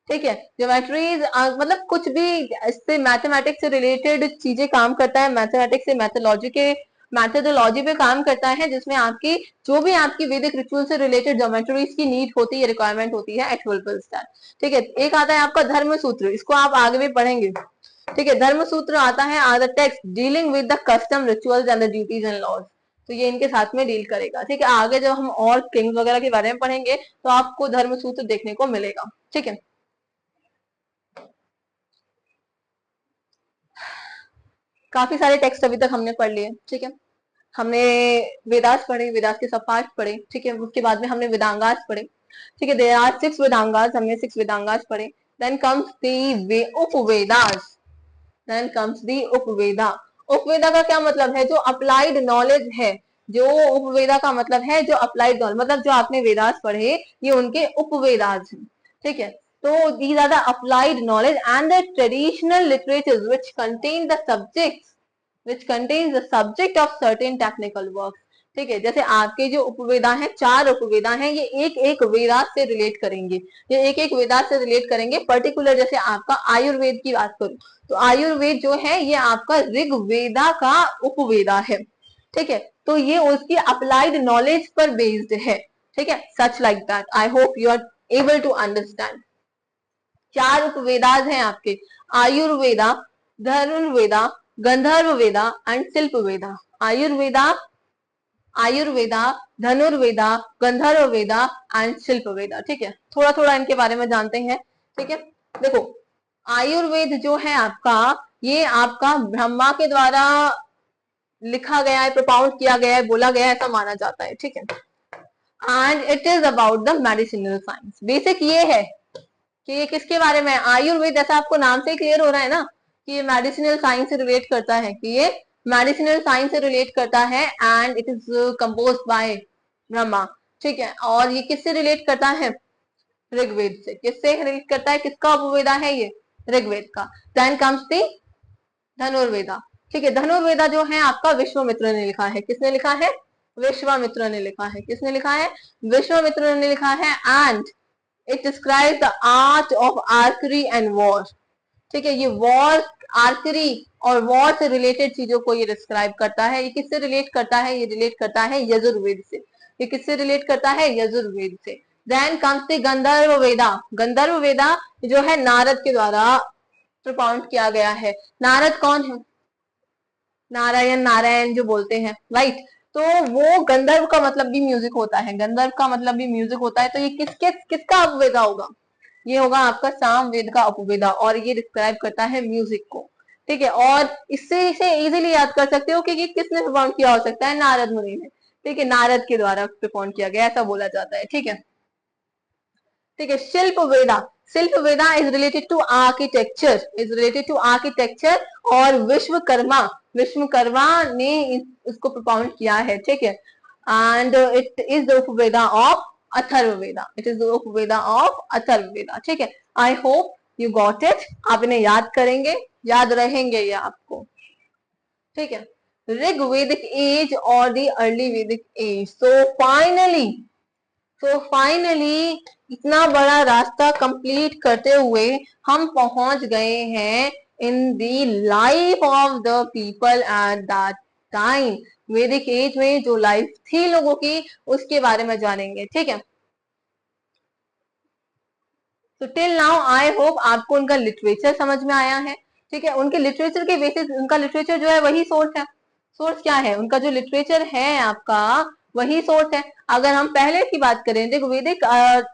ठीक है, ज्योमेट्रीज मतलब कुछ भी इससे मैथमेटिक्स से रिलेटेड चीजें काम करता है, मैथमेटिक्स से मैथोलॉजी के मैथोडोलॉजी पे काम करता है, जिसमें आपकी जो भी आपकी वैदिक रिचुअल से रिलेटेड ज्योमेट्रीज की नीड होती है, रिक्वायरमेंट होती है एट विल स्टार। ठीक है, एक आता है आपका धर्म सूत्र, इसको आप आगे भी पढ़ेंगे। ठीक है, धर्म सूत्र आता है are the text dealing with the custom rituals and the duties and laws. तो ये इनके साथ में डील करेगा। ठीक है, आगे जब हम और किंग्स वगैरह के बारे में पढ़ेंगे तो आपको धर्म सूत्र देखने को मिलेगा। ठीक है, काफी सारे टेक्स्ट अभी तक हमने पढ़ लिए। ठीक है, हमने वेदास पढ़े, वेदास के सब पार्ट पढ़े। ठीक है, उसके बाद में हमने वेदांगास पढ़े। ठीक है, देयर आर 6 वेदांगास, हमने 6 वेदांगास पढ़े। Then comes the Upavedas, then comes the Upaveda. उपवेदा का क्या मतलब है? जो अप्लाइड नॉलेज है। जो उपवेदा का मतलब है जो अप्लाइड नॉलेज, मतलब जो आपने वेदास पढ़े ये उनके उपवेदास हैं। ठीक है, तो these are the applied knowledge and the traditional literatures which contains the subject of certain technical works। ठीक है, जैसे आपके जो उपवेदा हैं, 4 उपवेदा हैं, ये एक एक वेदास से रिलेट करेंगे, ये एक एक वेदास से रिलेट करेंगे। पर्टिकुलर जैसे आपका आयुर्वेद की बात करूं तो आयुर्वेद जो है ये आपका ऋग्वेदा का उपवेदा है। ठीक है, तो ये उसकी अप्लाइड नॉलेज पर बेस्ड है। ठीक है, such like that I hope you are able to understand. 4 Upavedas हैं आपके, आयुर्वेदा, धनुर्वेदा, गंधर्व वेदा एंड शिल्प वेदा। आयुर्वेदा, आयुर्वेदा, धनुर्वेदा, गंधर्व वेदा एंड शिल्प वेदा। ठीक है, थोड़ा थोड़ा इनके बारे में जानते हैं। ठीक है, देखो आयुर्वेद जो है आपका, ये आपका ब्रह्मा के द्वारा लिखा गया है, प्रोपाउंड किया गया है, बोला गया है, ऐसा माना जाता है। ठीक है, and it is about the medicinal science. Basic ये है कि ये किसके बारे में? आयुर्वेद, ऐसा आपको नाम से क्लियर हो रहा है ना कि ये मेडिसिनल साइंस से रिलेट करता है, कि ये मेडिसिनल साइंस से रिलेट करता है and it is compose bye Brahma. ठीक है, और ये किससे रिलेट करता है? ऋग्वेद से। किससे रिलेट करता है? किसका उपवेदा है ये? ऋग्वेद का। Then comes the Dhanurveda. ठीक है, धनुर्वेदा जो है आपका विश्वामित्र ने लिखा है। किसने लिखा है? विश्वामित्र ने लिखा है। किसने लिखा है? विश्वामित्र ने लिखा है। And it describe the art of archery and war. ठीक है, ये वॉर, आर्करी और वॉर से रिलेटेड चीजों को ये डिस्क्राइब करता है। ये किससे रिलेट करता है? ये रिलेट करता है यजुर्वेद से। ये किससे रिलेट करता है? यजुर्वेद से। देन कम्स द गंधर्व वेदा। गंधर्व वेदा जो है नारद के द्वारा प्रोपाउंड किया गया है। नारद कौन है? नारायण, नारायण जो बोलते हैं, राइट। तो वो गंधर्व का मतलब भी म्यूजिक होता है, गंधर्व का मतलब भी म्यूजिक होता है। तो ये किसका उपवेदा होगा? ये होगा आपका सामवेद का उपवेदा, और ये डिस्क्राइब करता है म्यूजिक को। ठीक है, और इससे इसे इजीली याद कर सकते हो कि ये किसने परफॉर्म किया हो सकता है? नारद मुनि ने। ठीक है, नारद के द्वारा परफॉर्म किया गया, ऐसा बोला जाता है। ठीक है, ठीक है, Shilpa Veda. Shilpa Veda is related to architecture, is related to architecture. और विश्वकर्मा, विश्वकर्मा ने इसको प्रोपाउंड किया है। ठीक है, and it is the Upaveda of Atharvaveda. It is the Upaveda of Atharvaveda. ठीक है, I hope you got it. आप इन्हें याद करेंगे, याद रहेंगे ये आपको। ठीक है, ऋग वैदिक एज और द अर्ली वैदिक एज। तो फाइनली इतना बड़ा रास्ता कंप्लीट करते हुए हम पहुंच गए हैं in the life of the people at that time. Vedic age में जो लाइफ थी लोगों की, उसके बारे में जानेंगे। ठीक है, तो टिल नाउ आई होप आपको उनका लिटरेचर समझ में आया है। ठीक है, उनके लिटरेचर के बेसिस, उनका लिटरेचर जो है वही सोर्स है। सोर्स क्या है? उनका जो लिटरेचर है आपका, वही सोर्स है। अगर हम पहले की बात करें, देखो वैदिक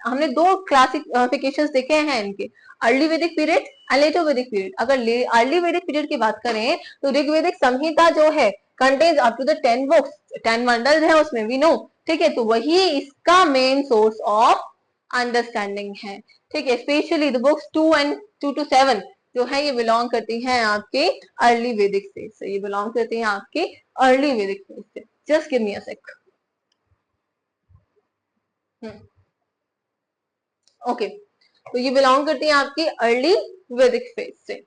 हमने 2 क्लासिफिकेशन देखे हैं इनके, early Vedic period and later Vedic period. अगर अर्ली वैदिक पीरियड की बात करें तो ऋग्वेदिक संहिता जो है contains up to the 10 books, 10 Mandala है उसमें, वी नो। ठीक है, तो वही इसका मेन सोर्स ऑफ अंडरस्टैंडिंग है। ठीक है, specially the books 2 and 2 to 7 जो है ये बिलोंग करती हैं आपके अर्ली वैदिक फेज से। ये बिलोंग करती हैं आपके अर्ली वैदिक फेज से। जस्ट गिव मी अ सेक। ओके, तो ये बिलोंग करती है आपकी अर्ली वैदिक फेज से।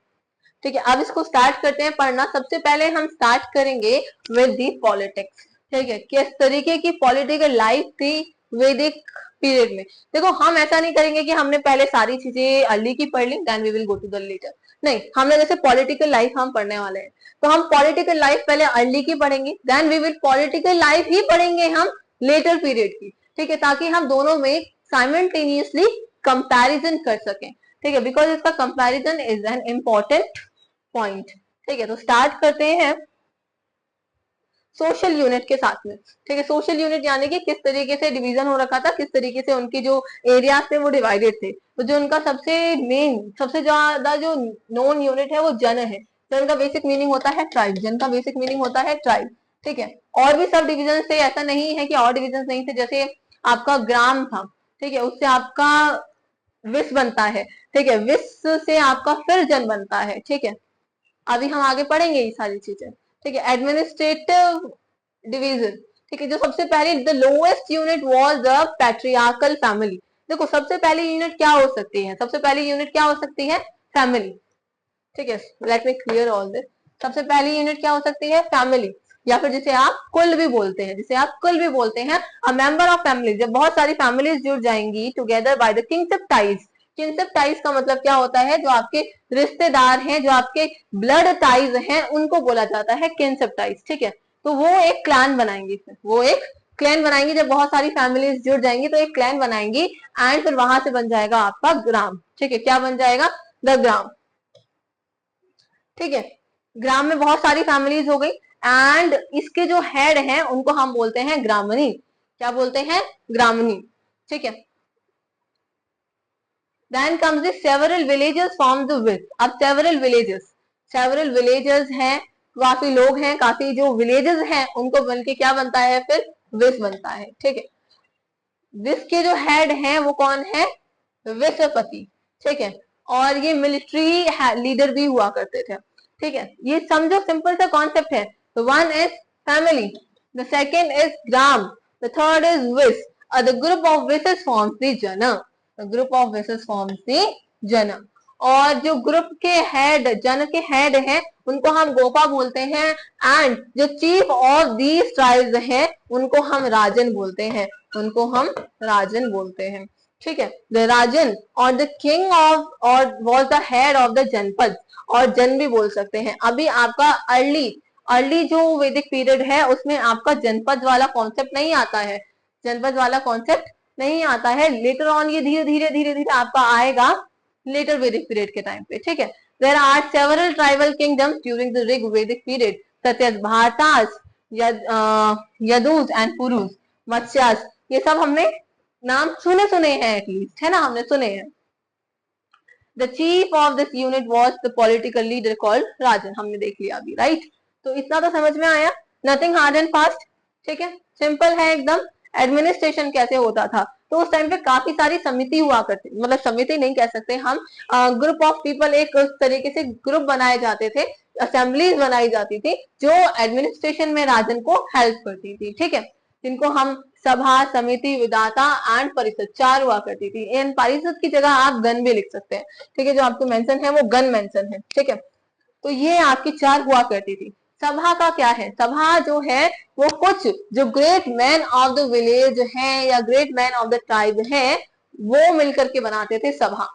ठीक है, अब इसको स्टार्ट करते हैं पढ़ना। सबसे पहले हम स्टार्ट करेंगे विद दी पॉलिटिक्स। ठीक है, किस तरीके की पॉलिटिकल लाइफ थी वैदिक पीरियड में। देखो, हम ऐसा नहीं करेंगे कि हमने पहले सारी चीजें अर्ली की पढ़ ली then we will go to the later. नहीं, हमने जैसे पॉलिटिकल लाइफ हम पढ़ने वाले हैं, तो हम पॉलिटिकल लाइफ पहले अर्ली की पढ़ेंगे, then we will political life ही पढ़ेंगे हम लेटर पीरियड की। ठीक है, ताकि हम दोनों में साइमल्टेनियसली कंपैरिजन कर सकें। ठीक है, बिकॉज इसका comparison is an important point. ठीक है, तो स्टार्ट करते हैं सोशल यूनिट के साथ में। ठीक है, सोशल यूनिट यानी कि किस तरीके से डिवीजन हो रखा था, किस तरीके से उनकी जो एरियाज थे वो डिवाइडेड थे। तो जो उनका सबसे मेन, सबसे ज्यादा जो नोन यूनिट है वो जन है। जन का बेसिक मीनिंग होता है ट्राइब, जन का बेसिक मीनिंग होता है ट्राइब। ठीक है, और भी सब डिविजन थे, ऐसा नहीं है कि और डिविजन नहीं थे। जैसे आपका ग्राम था, ठीक है, उससे आपका विस बनता है। ठीक है, विस से आपका फिर जन बनता है। ठीक है, अभी हम आगे पढ़ेंगे ये सारी चीजें। ठीक है, एडमिनिस्ट्रेटिव डिवीजन। ठीक है, जो सबसे पहले the lowest unit was the patriarchal family. देखो, सबसे पहली यूनिट क्या हो सकती है, सबसे पहली यूनिट क्या हो सकती है, फैमिली। ठीक है, let me clear all this. सबसे पहली यूनिट क्या हो सकती है, फैमिली, या फिर जिसे आप कुल भी बोलते हैं, जिसे आप कुल भी बोलते हैं, अ मेंबर ऑफ फैमिली। जब बहुत सारी फैमिलीज जुड़ जाएंगी together by the kingship ties. Kingship ties का मतलब क्या होता है, जो आपके रिश्तेदार हैं, जो आपके ब्लड टाइज हैं, उनको बोला जाता है किंगशिप टाइज। ठीक है, तो वो एक क्लैन बनाएंगी, वो एक क्लैन बनाएंगी। जब बहुत सारी फैमिलीज जुड़ जाएंगी तो एक क्लैन बनाएंगी, एंड फिर वहां से बन जाएगा आपका ग्राम। ठीक है, क्या बन जाएगा, द ग्राम। ठीक है, ग्राम में बहुत सारी फैमिलीज हो गई, एंड इसके जो हेड हैं उनको हम बोलते हैं ग्रामनी। क्या बोलते हैं, ग्रामनी। ठीक है, then comes the several villages from the with. अब सेवरल विलेजेस हैं, काफी लोग हैं, काफी जो विलेजेस हैं उनको बनके क्या बनता है, फिर विस बनता है। ठीक है, विस के जो हेड हैं वो कौन है, विसपति। ठीक है, और ये मिलिट्री लीडर भी हुआ करते थे। ठीक है, ये समझो सिंपल सा कॉन्सेप्ट है। तो one is family, the second is gram, the third is विस, द ग्रुप ऑफ विसेस फॉर्म्स द जन। ग्रुप ऑफ विसेस फॉर्म्स द जन। और जो ग्रुप के हेड, जन के हेड हैं, उनको हम गोपा बोलते हैं, एंड जो चीफ ऑफ दीज ट्राइब्स हैं उनको हम राजन बोलते हैं, उनको हम राजन बोलते हैं। ठीक है, द राजन और द किंग ऑफ और was the head of the जनपद, और जन भी बोल सकते हैं। अभी आपका अर्ली अर्ली जो वैदिक पीरियड है उसमें आपका जनपद वाला कॉन्सेप्ट नहीं आता है, जनपद वाला कॉन्सेप्ट नहीं आता है। लेटर ऑन ये धीरे धीरे आपका आएगा लेटर वैदिक पीरियड के टाइम पे। ठीक है, there are several tribal kingdoms during the Rig Vedic period such as Bharatas, Yadus and Purus, Matsyas. ये सब हमने नाम सुने हैं, एटलीस्ट, है ना, हमने सुने हैं। The chief of this unit was the political leader called Rajan. हमने देख लिया अभी, राइट। तो इतना तो समझ में आया, नथिंग हार्ड एंड फास्ट। ठीक है, सिंपल है एकदम। एडमिनिस्ट्रेशन कैसे होता था, तो उस टाइम पे काफी सारी समिति हुआ करती, मतलब समिति नहीं कह सकते हम, ग्रुप ऑफ पीपल, एक तरीके से ग्रुप बनाए जाते थे, असेंबलीज बनाई जाती थी जो एडमिनिस्ट्रेशन में राजन को हेल्प करती थी। ठीक है, जिनको हम सभा, समिति, विधाता एंड परिषद, चार हुआ करती थी। इन परिषद की जगह आप गण भी लिख सकते हैं। ठीक है, जो आपको मेंशन है वो गण मेंशन है। ठीक है, तो ये आपकी चार हुआ करती थी। सभा का क्या है, सभा जो है वो कुछ जो great man of the village हैं या great man of the tribe हैं वो मिलकर के बनाते थे सभा।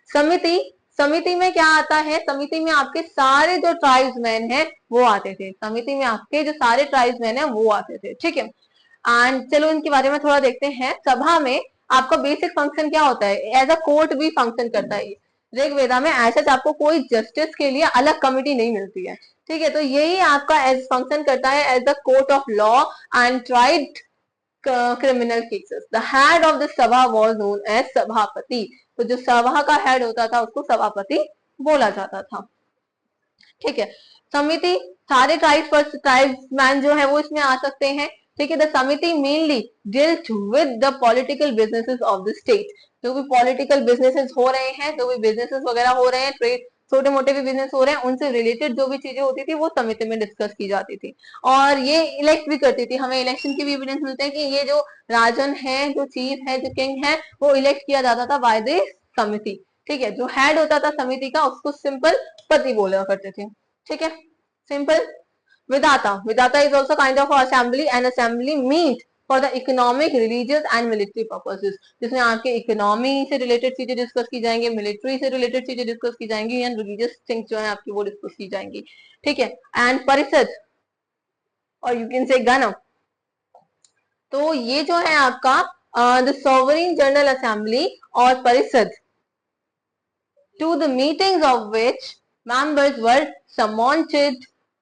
समिति, समिति में क्या आता है, समिति में आपके सारे जो ट्राइब्समैन हैं वो आते थे, समिति में आपके जो सारे ट्राइब्समैन हैं वो आते थे। ठीक है, एंड चलो इनके बारे में थोड़ा देखते हैं। सभा में आपका बेसिक फंक्शन क्या होता है, एज अ कोर्ट भी फंक्शन करता है। ऋग्वेदा में ऐसा आपको कोई जस्टिस के लिए अलग कमिटी नहीं मिलती है। ठीक है, तो यही आपका एज फंक्शन करता है as the court of law and tried criminal cases. The head of the Sabha was known as Sabhapati. तो जो सभा का हेड होता था उसको सभापति बोला जाता था। ठीक है, समिति, सारे ट्राइब्समैन जो है वो इसमें आ सकते हैं। ठीक है, द समिति mainly deals with the political businesses of the state. जो भी पॉलिटिकल बिजनेसेस हो रहे हैं, जो भी बिजनेसेस वगैरह हो रहे हैं, ट्रेड, छोटे मोटे भी बिजनेस हो रहे हैं, उनसे रिलेटेड जो भी चीजें होती थी वो समिति में डिस्कस की जाती थी। और ये इलेक्ट भी करती थी। हमें इलेक्शन के भी एविडेंस मिलते हैं कि ये जो राजन है, जो चीफ है, जो किंग है, वो इलेक्ट किया जाता था बाय द समिति। ठीक है, जो हेड होता था समिति का उसको सिंपल पति बोला करते थे। ठीक है, simple. Vidhata, Vidhata is also kind of assembly, and assembly meet for the economic, religious and military purposes, जिसमें आपके इकोनॉमी से रिलेटेड चीजें डिस्कस की जाएंगी, मिलिट्री से रिलेटेड चीजें डिस्कस की जाएंगी, एंड रिलीजियस थिंग्स जो है आपकी वो डिस्कस की जाएंगी। ठीक है, एंड परिषद और यू कैन से गण। तो ये जो है आपका द सॉवरेन जनरल असेंबली और परिषद, to the meetings of which members were summoned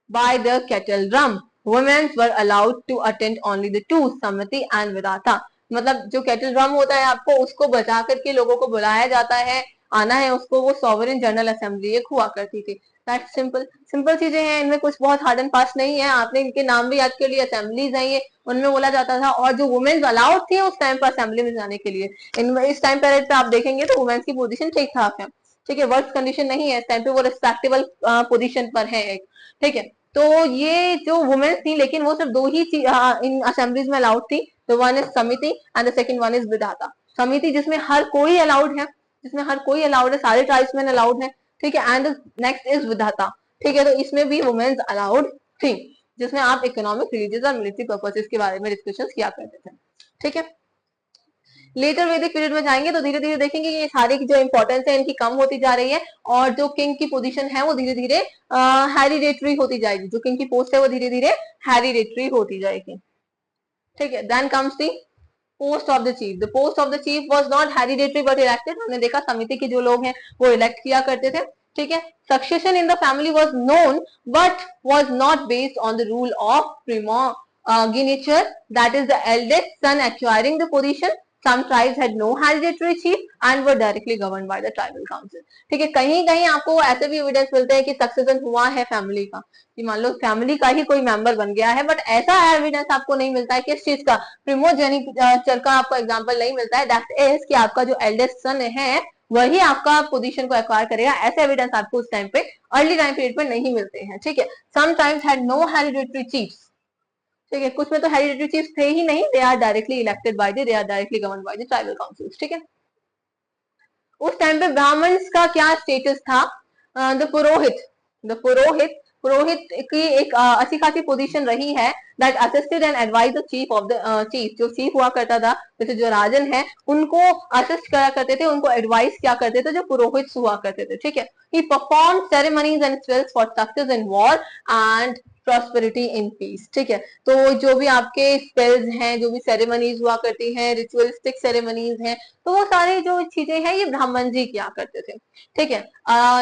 by the kettle drum. Women were allowed to attend only the two, samiti and vidata. मतलब जो केटल ड्रम होता है आपको उसको बजा करके लोगों को बुलाया जाता है, आना है उसको, वो सॉवरेन जनरल असेंबली एक हुआ करती थी। दैट सिंपल, सिंपल चीजें हैं, इनमें कुछ बहुत हार्ड एंड फास्ट नहीं है। आपने इनके नाम भी याद कर लिए, असेंबलीज है ये, उनमें बोला जाता था। और जो वुमेन्स अलाउड थी उस टाइम पर असेंबली में जाने के लिए, इस टाइम पीरियड पे आप देखेंगे तो वुमेन्स की पोजीशन ठीक ठाक है। ठीक है, वर्क कंडीशन नहीं है इस टाइम पे, वो रिस्पेक्टेबल पोजीशन पर है एक। ठीक है, तो ये जो वुमेन्स थी, लेकिन वो सिर्फ दो ही इन असेंबलीज में अलाउड थी। तो वन इज समिति and the second one is विधाता। समिति जिसमें हर कोई अलाउड है, जिसमें हर कोई अलाउड है, सारे ट्राइब्समैन अलाउड है। ठीक है, एंड नेक्स्ट इज विधाता। ठीक है, तो इसमें भी वुमेन्स अलाउड थी, जिसमें आप इकोनॉमिक, रिलीजियस और मिलिट्री पर्पसेस के बारे में डिस्कशन किया करते थे। ठीक है, लेटर वैदिक पीरियड में जाएंगे तो धीरे धीरे देखेंगे कि ये सारी की जो इंपॉर्टेंस है इनकी कम होती जा रही है, और जो किंग की पोजीशन है वो धीरे धीरे हेरिडेटरी होती जाएगी। जो किंग की पोस्ट है वो धीरे धीरे हेरिडेटरी होती जाएगी। ठीक है, then comes the post of the chief. The post of the chief was not hereditary but elected. हमने देखा समिति के जो लोग हैं वो इलेक्ट किया करते थे। ठीक है, succession in the family was known but was not based on the rule of primogeniture, that is the eldest son acquiring the position. Some tribes had no hereditary chief and were directly governed by the tribal council. ठीक है, कहीं कहीं आपको ऐसे भी evidence मिलते हैं कि सक्सेशन हुआ है फैमिली का, कि मान लो फैमिली का ही कोई मेंबर बन गया है, बट ऐसा एविडेंस आपको नहीं मिलता है किस चीज का, प्रिमोजेनिचर का आपको एग्जांपल नहीं मिलता है। दैट इज कि आपका जो एल्डेस्ट सन है वही आपका पोजीशन को एक्वायर करेगा। ऐसे एविडेंस आपको उस टाइम पे, अर्ली टाइम पीरियड पे नहीं मिलते हैं। ठीक है, sometimes had no hereditary chiefs. ठीक है, कुछ में तो हेरिडिटरी चीफ्स थे ही नहीं, they are directly elected by they are directly governed by the tribal councils. ठीक है, उस टाइम पे ब्राह्मण्स का क्या स्टेटस था? द पुरोहित, द पुरोहित, पुरोहित की एक अच्छी खासी पोजीशन रही है, that assisted and advise the chief of the chief. जो चीफ हुआ करता था, जैसे जो राजन है, उनको असिस्ट करा करते थे, उनको एडवाइस क्या करते थे जो पुरोहित हुआ करते थे। ठीक है, he perform ceremonies and rituals for success in war and prosperity in peace. ठीक है, तो जो भी आपके स्पेल्स हैं, जो भी सेरेमनीज हुआ करती हैं, रिचुअलिस्टिक सेरेमनीज हैं, तो वो सारी जो चीजें हैं ये ब्राह्मण जी किया करते थे। ठीक है,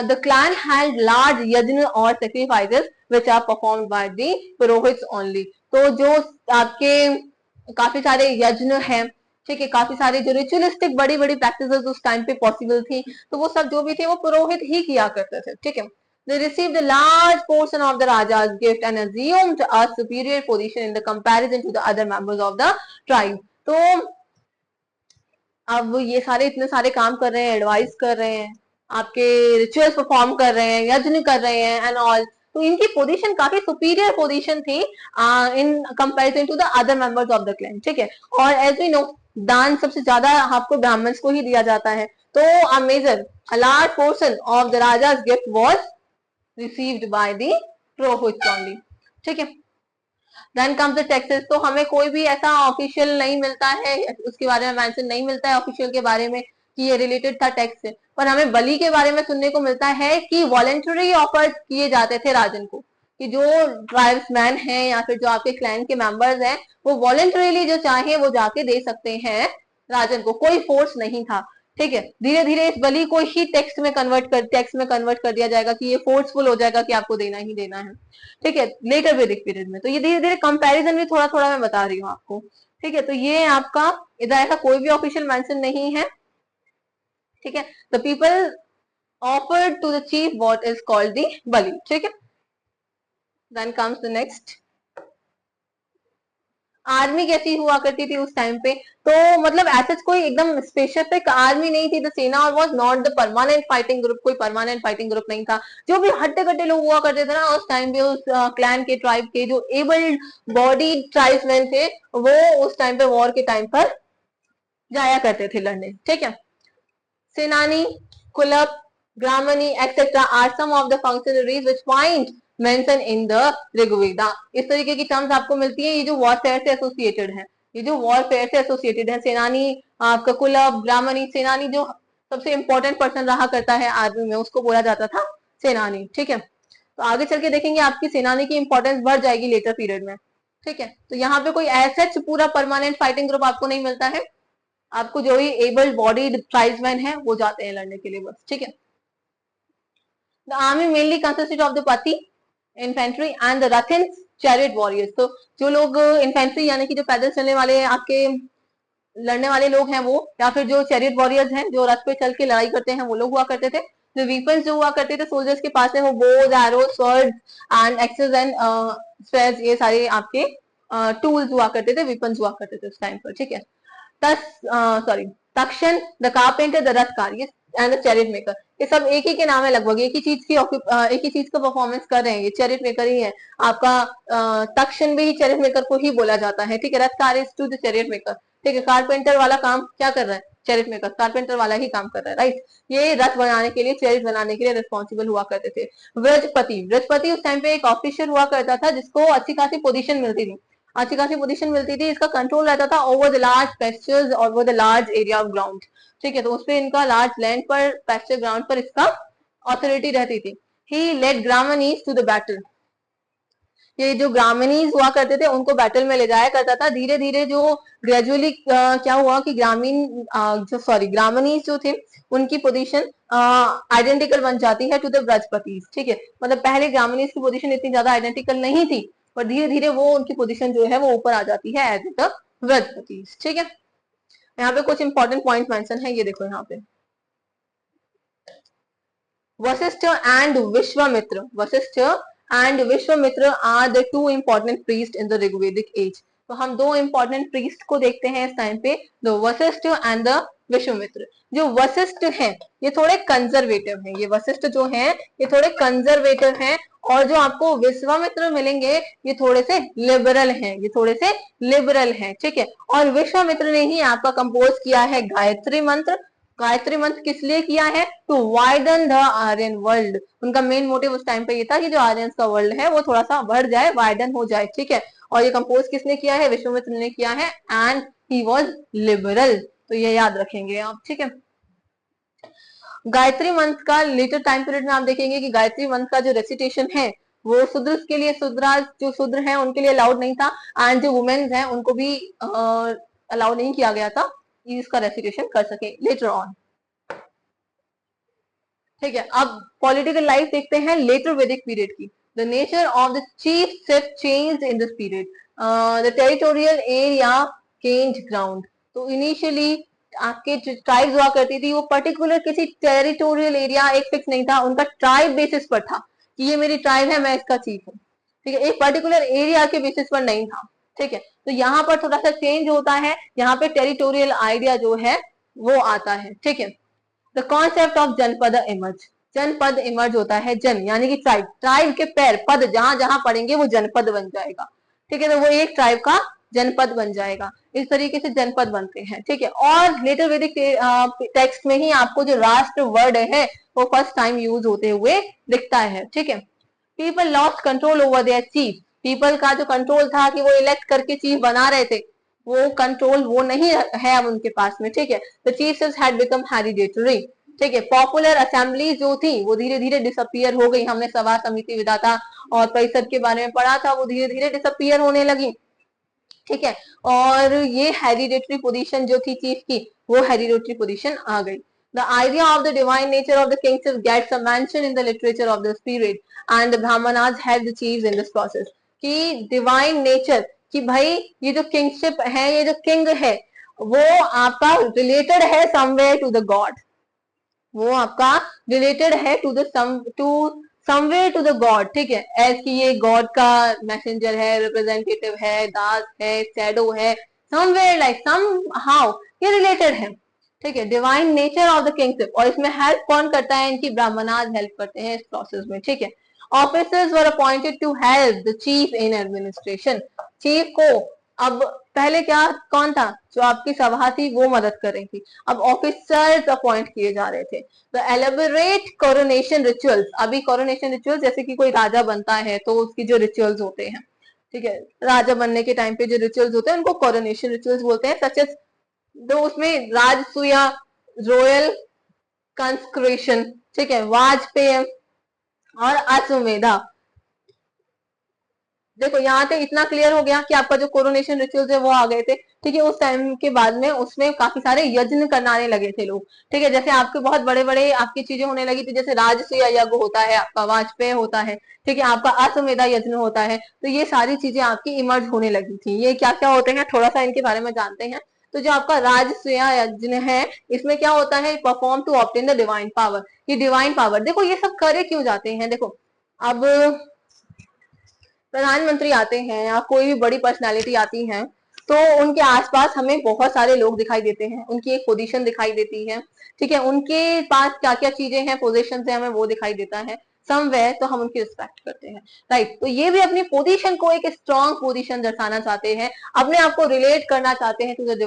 the clan had large yajna और sacrifices which are performed by the purohits only. तो जो आपके काफी सारे यज्ञ हैं, ठीक है, काफी सारे जो रिचुअलिस्टिक बड़ी बड़ी प्रैक्टिसेस उस टाइम पे पॉसिबल थी, तो वो सब जो भी थे वो पुरोहित ही किया करते थे। ठीक है, they received a large portion of the Raja's gift and assumed a superior position in the comparison to the other members of the tribe. तो अब ये सारे इतने सारे काम कर रहे हैं, एडवाइस कर रहे हैं, आपके रिचुअल्स परफॉर्म कर रहे हैं, यज्ञ कर रहे हैं एंड ऑल, तो इनकी पोजीशन काफी सुपीरियर पोजीशन थी in comparison to the other members of the clan. ठीक है, और एज वी नो दान सबसे ज्यादा आपको ब्राह्मण्स को ही दिया जाता है, तो a major a large portion of the raja's gift was received by the purohit only। ठीक है, देन कम्स द टैक्सेस। तो हमें कोई भी ऐसा ऑफिशियल नहीं मिलता है, उसके बारे में मेंशन नहीं मिलता है ऑफिशियल के बारे में कि ये रिलेटेड था टैक्स से, पर हमें बलि के बारे में सुनने को मिलता है कि वॉलेंटरी ऑफर किए जाते थे राजन को, कि जो ट्राइब्समैन हैं या फिर जो आपके क्लैन के मेंबर्स हैं वो वॉलेंटरीली जो चाहे वो जाके दे सकते हैं राजन को, कोई फोर्स नहीं था। ठीक है, धीरे धीरे इस बलि को ही टैक्स में कन्वर्ट कर दिया जाएगा कि ये फोर्सफुल हो जाएगा कि आपको देना ही देना है। ठीक है, लेटर वैदिक पीरियड में तो ये धीरे धीरे कंपैरिजन भी थोड़ा थोड़ा मैं बता रही हूँ आपको। ठीक है, तो ये आपका इधर ऐसा कोई भी ऑफिशियल मेंशन नहीं है। ठीक है, the people offered to the chief what is called the bali. ठीक है, then comes the next, army कैसी हुआ करती थी उस टाइम पे? तो मतलब ऐसा कोई एकदम स्पेसिफिक आर्मी नहीं थी। द सेना was not the permanent fighting group, कोई परमानेंट फाइटिंग ग्रुप नहीं था। जो भी हट्टे कट्टे लोग हुआ करते थे ना उस टाइम पे, उस क्लैन के ट्राइब के जो एबल्ड बॉडी ट्राइब्समैन थे, वो उस टाइम पे वॉर के टाइम पर जाया करते थे लड़ने। ठीक है, Senani, Kulap, Brahmani, etc. are some of the functionaries which find mention in the Rigveda. इस तरीके की टर्म्स आपको मिलती है, ये जो वॉरफेयर से एसोसिएटेड है, ये जो वॉरफेयर से एसोसिएटेड है। सेनानी आपका कुलप, ब्राह्मणी, सेनानी जो सबसे इंपॉर्टेंट पर्सन रहा करता है आर्मी में, उसको बोला जाता था सेनानी। ठीक है, तो आगे चल के देखेंगे आपकी सेनानी की इंपॉर्टेंस बढ़ जाएगी लेटर पीरियड में। ठीक है, तो यहाँ पे कोई ऐसा पूरा परमानेंट फाइटिंग ग्रुप आपको नहीं मिलता है, आपको जो ही एबल बॉडीड ट्राइब्समैन है वो जाते हैं लड़ने के लिए बस। ठीक है, the army mainly consisted of the patti, infantry and the rathins, chariot warriors. तो जो लोग इन्फेंट्री यानी कि जो पैदल चलने वाले आपके लड़ने वाले लोग हैं वो, या फिर जो चैरियट वॉरियर्स हैं जो रथ पे चल के लड़ाई करते हैं, वो लोग हुआ करते थे। जो वीपन्स जो हुआ करते थे सोल्जर्स के पास है, वो bows, arrow, sword and axes and spears, ये सारे आपके टूल्स हुआ करते थे, वीपन्स हुआ करते थे उस टाइम पर। ठीक है, तक्षण, द कारपेंटर, द रथकार, ये एंड द चैरियट मेकर, ये सब एक ही के नाम है लगभग, एक ही चीज का परफॉर्मेंस कर रहे हैं, ये चैरियट मेकर ही है। आपका तक्षण भी चैरियट मेकर को ही बोला जाता है। ठीक है, rathkar is to the chariot maker. ठीक है, कारपेंटर वाला काम क्या कर रहा है, चैरियट मेकर, कारपेंटर वाला ही काम कर रहा है, राइट। ये रथ बनाने के लिए, चैरियट बनाने के लिए रिस्पॉन्सिबल हुआ करते थे। व्रजपति, व्रजपति उस टाइम पे एक ऑफिसर हुआ करता था जिसको अच्छी खासी पोजीशन मिलती थी, अच्छी खासी पोजीशन मिलती थी। इसका कंट्रोल रहता था ओवर द लार्ज पेस्चर्स और over the large area of ground. ठीक है, तो उसपे इनका लार्ज लैंड पर, पेस्चर ग्राउंड पर इसका अथॉरिटी रहती थी। ही लेड ग्रामनीज टू द बैटल, ये जो ग्रामीणीज हुआ करते थे उनको बैटल में ले जाया करता था। धीरे धीरे जो ग्रेजुअली क्या हुआ कि ग्रामीणीज जो थे उनकी पोजीशन आइडेंटिकल बन जाती है टू द व्रजपति। ठीक है, मतलब पहले ग्रामीणीज की पोजीशन इतनी ज्यादा आइडेंटिकल नहीं थी, पर धीरे धीरे वो उनकी पोजीशन जो है वो ऊपर आ जाती है एज द व्रजपति। ठीक है, यहाँ पे कुछ इंपॉर्टेंट पॉइंट मेंशन है, ये देखो यहाँ पे Vashishtha and Vishwamitra, Vashishtha and Vishwamitra are the two important priest in the Rigvedic age. तो हम दो इंपॉर्टेंट प्रीस्ट को देखते हैं इस टाइम पे, the Vashishtha and the Vishwamitra. जो वशिष्ठ हैं ये थोड़े कंजर्वेटिव हैं, ये वशिष्ठ जो हैं ये थोड़े कंजर्वेटिव हैं, और जो आपको विश्वामित्र मिलेंगे ये थोड़े से लिबरल हैं, ये थोड़े से लिबरल हैं। ठीक है, और विश्वामित्र ने ही आपका कंपोज किया है गायत्री मंत्र। गायत्री मंत्र किस लिए किया है, to widen the Aryan world. उनका मेन मोटिव उस टाइम पे ये था कि जो आर्यन का वर्ल्ड है वो थोड़ा सा बढ़ जाए, वाइडन हो जाए। ठीक है, और ये कंपोज किसने किया है, विश्वामित्र ने किया है, एंड ही वाज लिबरल। तो ये याद रखेंगे आप। ठीक है, गायत्री मंत्र का लेटर टाइम पीरियड में आप देखेंगे कि गायत्री मंत्र का जो रेसिटेशन है वो शूद्र के लिए, जो शूद्र हैं उनके लिए अलाउड नहीं था, एंड जो वुमेन्स हैं उनको भी अलाउ नहीं किया गया था इसका रेसिटेशन कर सके लेटर ऑन। ठीक है, अब पॉलिटिकल लाइफ देखते हैं लेटर वैदिक पीरियड की। The nature of the chiefship changed in this period. The territorial area gained ground. तो इनिशियली आपके जो ट्राइब्स हुआ करती थी वो पर्टिकुलर किसी टेरिटोरियल एरिया एक फिक्स नहीं था, उनका ट्राइब बेसिस पर था कि ये मेरी ट्राइब है, मैं इसका चीफ हूँ। ठीक है, एक पर्टिकुलर एरिया के बेसिस पर नहीं था। ठीक है, तो यहाँ पर थोड़ा सा चेंज होता है, यहाँ पे टेरिटोरियल आइडिया जो है वो आता है। ठीक है, द कॉन्सेप्ट ऑफ जनपद इमर्ज, जनपद इमर्ज होता है, जन यानी कि ट्राइब, ट्राइब के पैर, पद जहां जहां पड़ेंगे वो जनपद बन जाएगा। ठीक है, तो वो एक ट्राइब का जनपद बन जाएगा, इस तरीके से जनपद बनते हैं। ठीक है, और लेटर वैदिक टेक्स्ट में ही आपको जो राष्ट्र वर्ड है वो फर्स्ट टाइम यूज होते हुए दिखता है। ठीक है, people lost control over their chief, people का जो कंट्रोल था कि वो इलेक्ट करके चीफ बना रहे थे, वो कंट्रोल वो नहीं है अब उनके पास में। ठीक है, the chiefs had become hereditary. ठीक है, पॉपुलर असेंबली जो थी वो धीरे धीरे डिसअपियर हो गई। हमने सभा, समिति, विधाता और परिषद के बारे में पढ़ा था, वो धीरे धीरे डिसअपियर होने लगी। ठीक है, और ये हेरिडेटरी पोजीशन जो थी चीफ की, वो हेरिडेटरी पोजीशन आ गई। The idea of the divine nature of the kingship gets a mention in the literature of this period, and the Brahmanas had the chiefs in this process. कि divine nature, कि भाई ये जो kingship है, ये जो king है वो आपका रिलेटेड है समवेयर टू द गॉड, वो आपका रिलेटेड है to somewhere to the god. ठीक है, एज कि ये गॉड का मैसेंजर है, रिप्रेजेंटेटिव है, दास है, शैडो है, समवेयर लाइक समहाउ ये रिलेटेड है। ठीक है, divine nature of the kingship, और इसमें हेल्प कौन करता है, इनकी ब्राह्मणाज हेल्प करते हैं इस प्रोसेस में। ठीक है, officers were appointed to help the chief in administration, chief को अब पहले क्या, कौन था जो आपकी सभा थी वो मदद कर रही थी, अब ऑफिसर्स अपॉइंट किए जा रहे थे। द एलेबोरेट कोरोनेशन रिचुअल्स, अभी कोरोनेशन रिचुअल्स जैसे कि कोई राजा बनता है तो उसकी जो रिचुअल्स होते हैं, ठीक है, राजा बनने के टाइम पे जो रिचुअल्स होते हैं उनको कोरोनेशन रिचुअल्स बोलते हैं। सच एज तो उसमें राजसूया, रॉयल कंस्क्रेशन, ठीक है, वाजपेय और अश्वमेधा। देखो यहाँ पे इतना क्लियर हो गया कि आपका जो कोरोनेशन रिचुअल्स है वो आ गए थे, ठीक है। उस टाइम के बाद में उसमें काफी सारे यज्ञ करनाने लगे थे लोग, ठीक है। जैसे आपके बहुत बड़े बड़े आपकी चीजें होने लगी थी, जैसे राजसूय यज्ञ होता है, आपका वाजपेय होता है, ठीक है, आपका अश्वमेधा यज्ञ होता है। तो ये सारी चीजें आपकी इमर्ज होने लगी थी। ये क्या क्या होते हैं थोड़ा सा इनके बारे में जानते हैं। तो जो आपका राजसूय यज्ञ है, इसमें क्या होता है, perform to obtain the divine power. ये डिवाइन पावर, देखो ये सब करे क्यों जाते हैं, देखो अब प्रधानमंत्री आते हैं या कोई भी बड़ी पर्सनालिटी आती है तो उनके आसपास हमें बहुत सारे लोग दिखाई देते हैं, उनकी एक पोजीशन दिखाई देती है, ठीक है, उनके पास क्या क्या चीजें हैं, पोजीशन है, हमें वो दिखाई देता है समवेयर, तो हम उनकी रिस्पेक्ट करते हैं, राइट। तो ये भी अपनी पोजीशन को एक स्ट्रॉन्ग पोजीशन दर्शाना चाहते हैं, अपने आप को रिलेट करना चाहते हैं टू द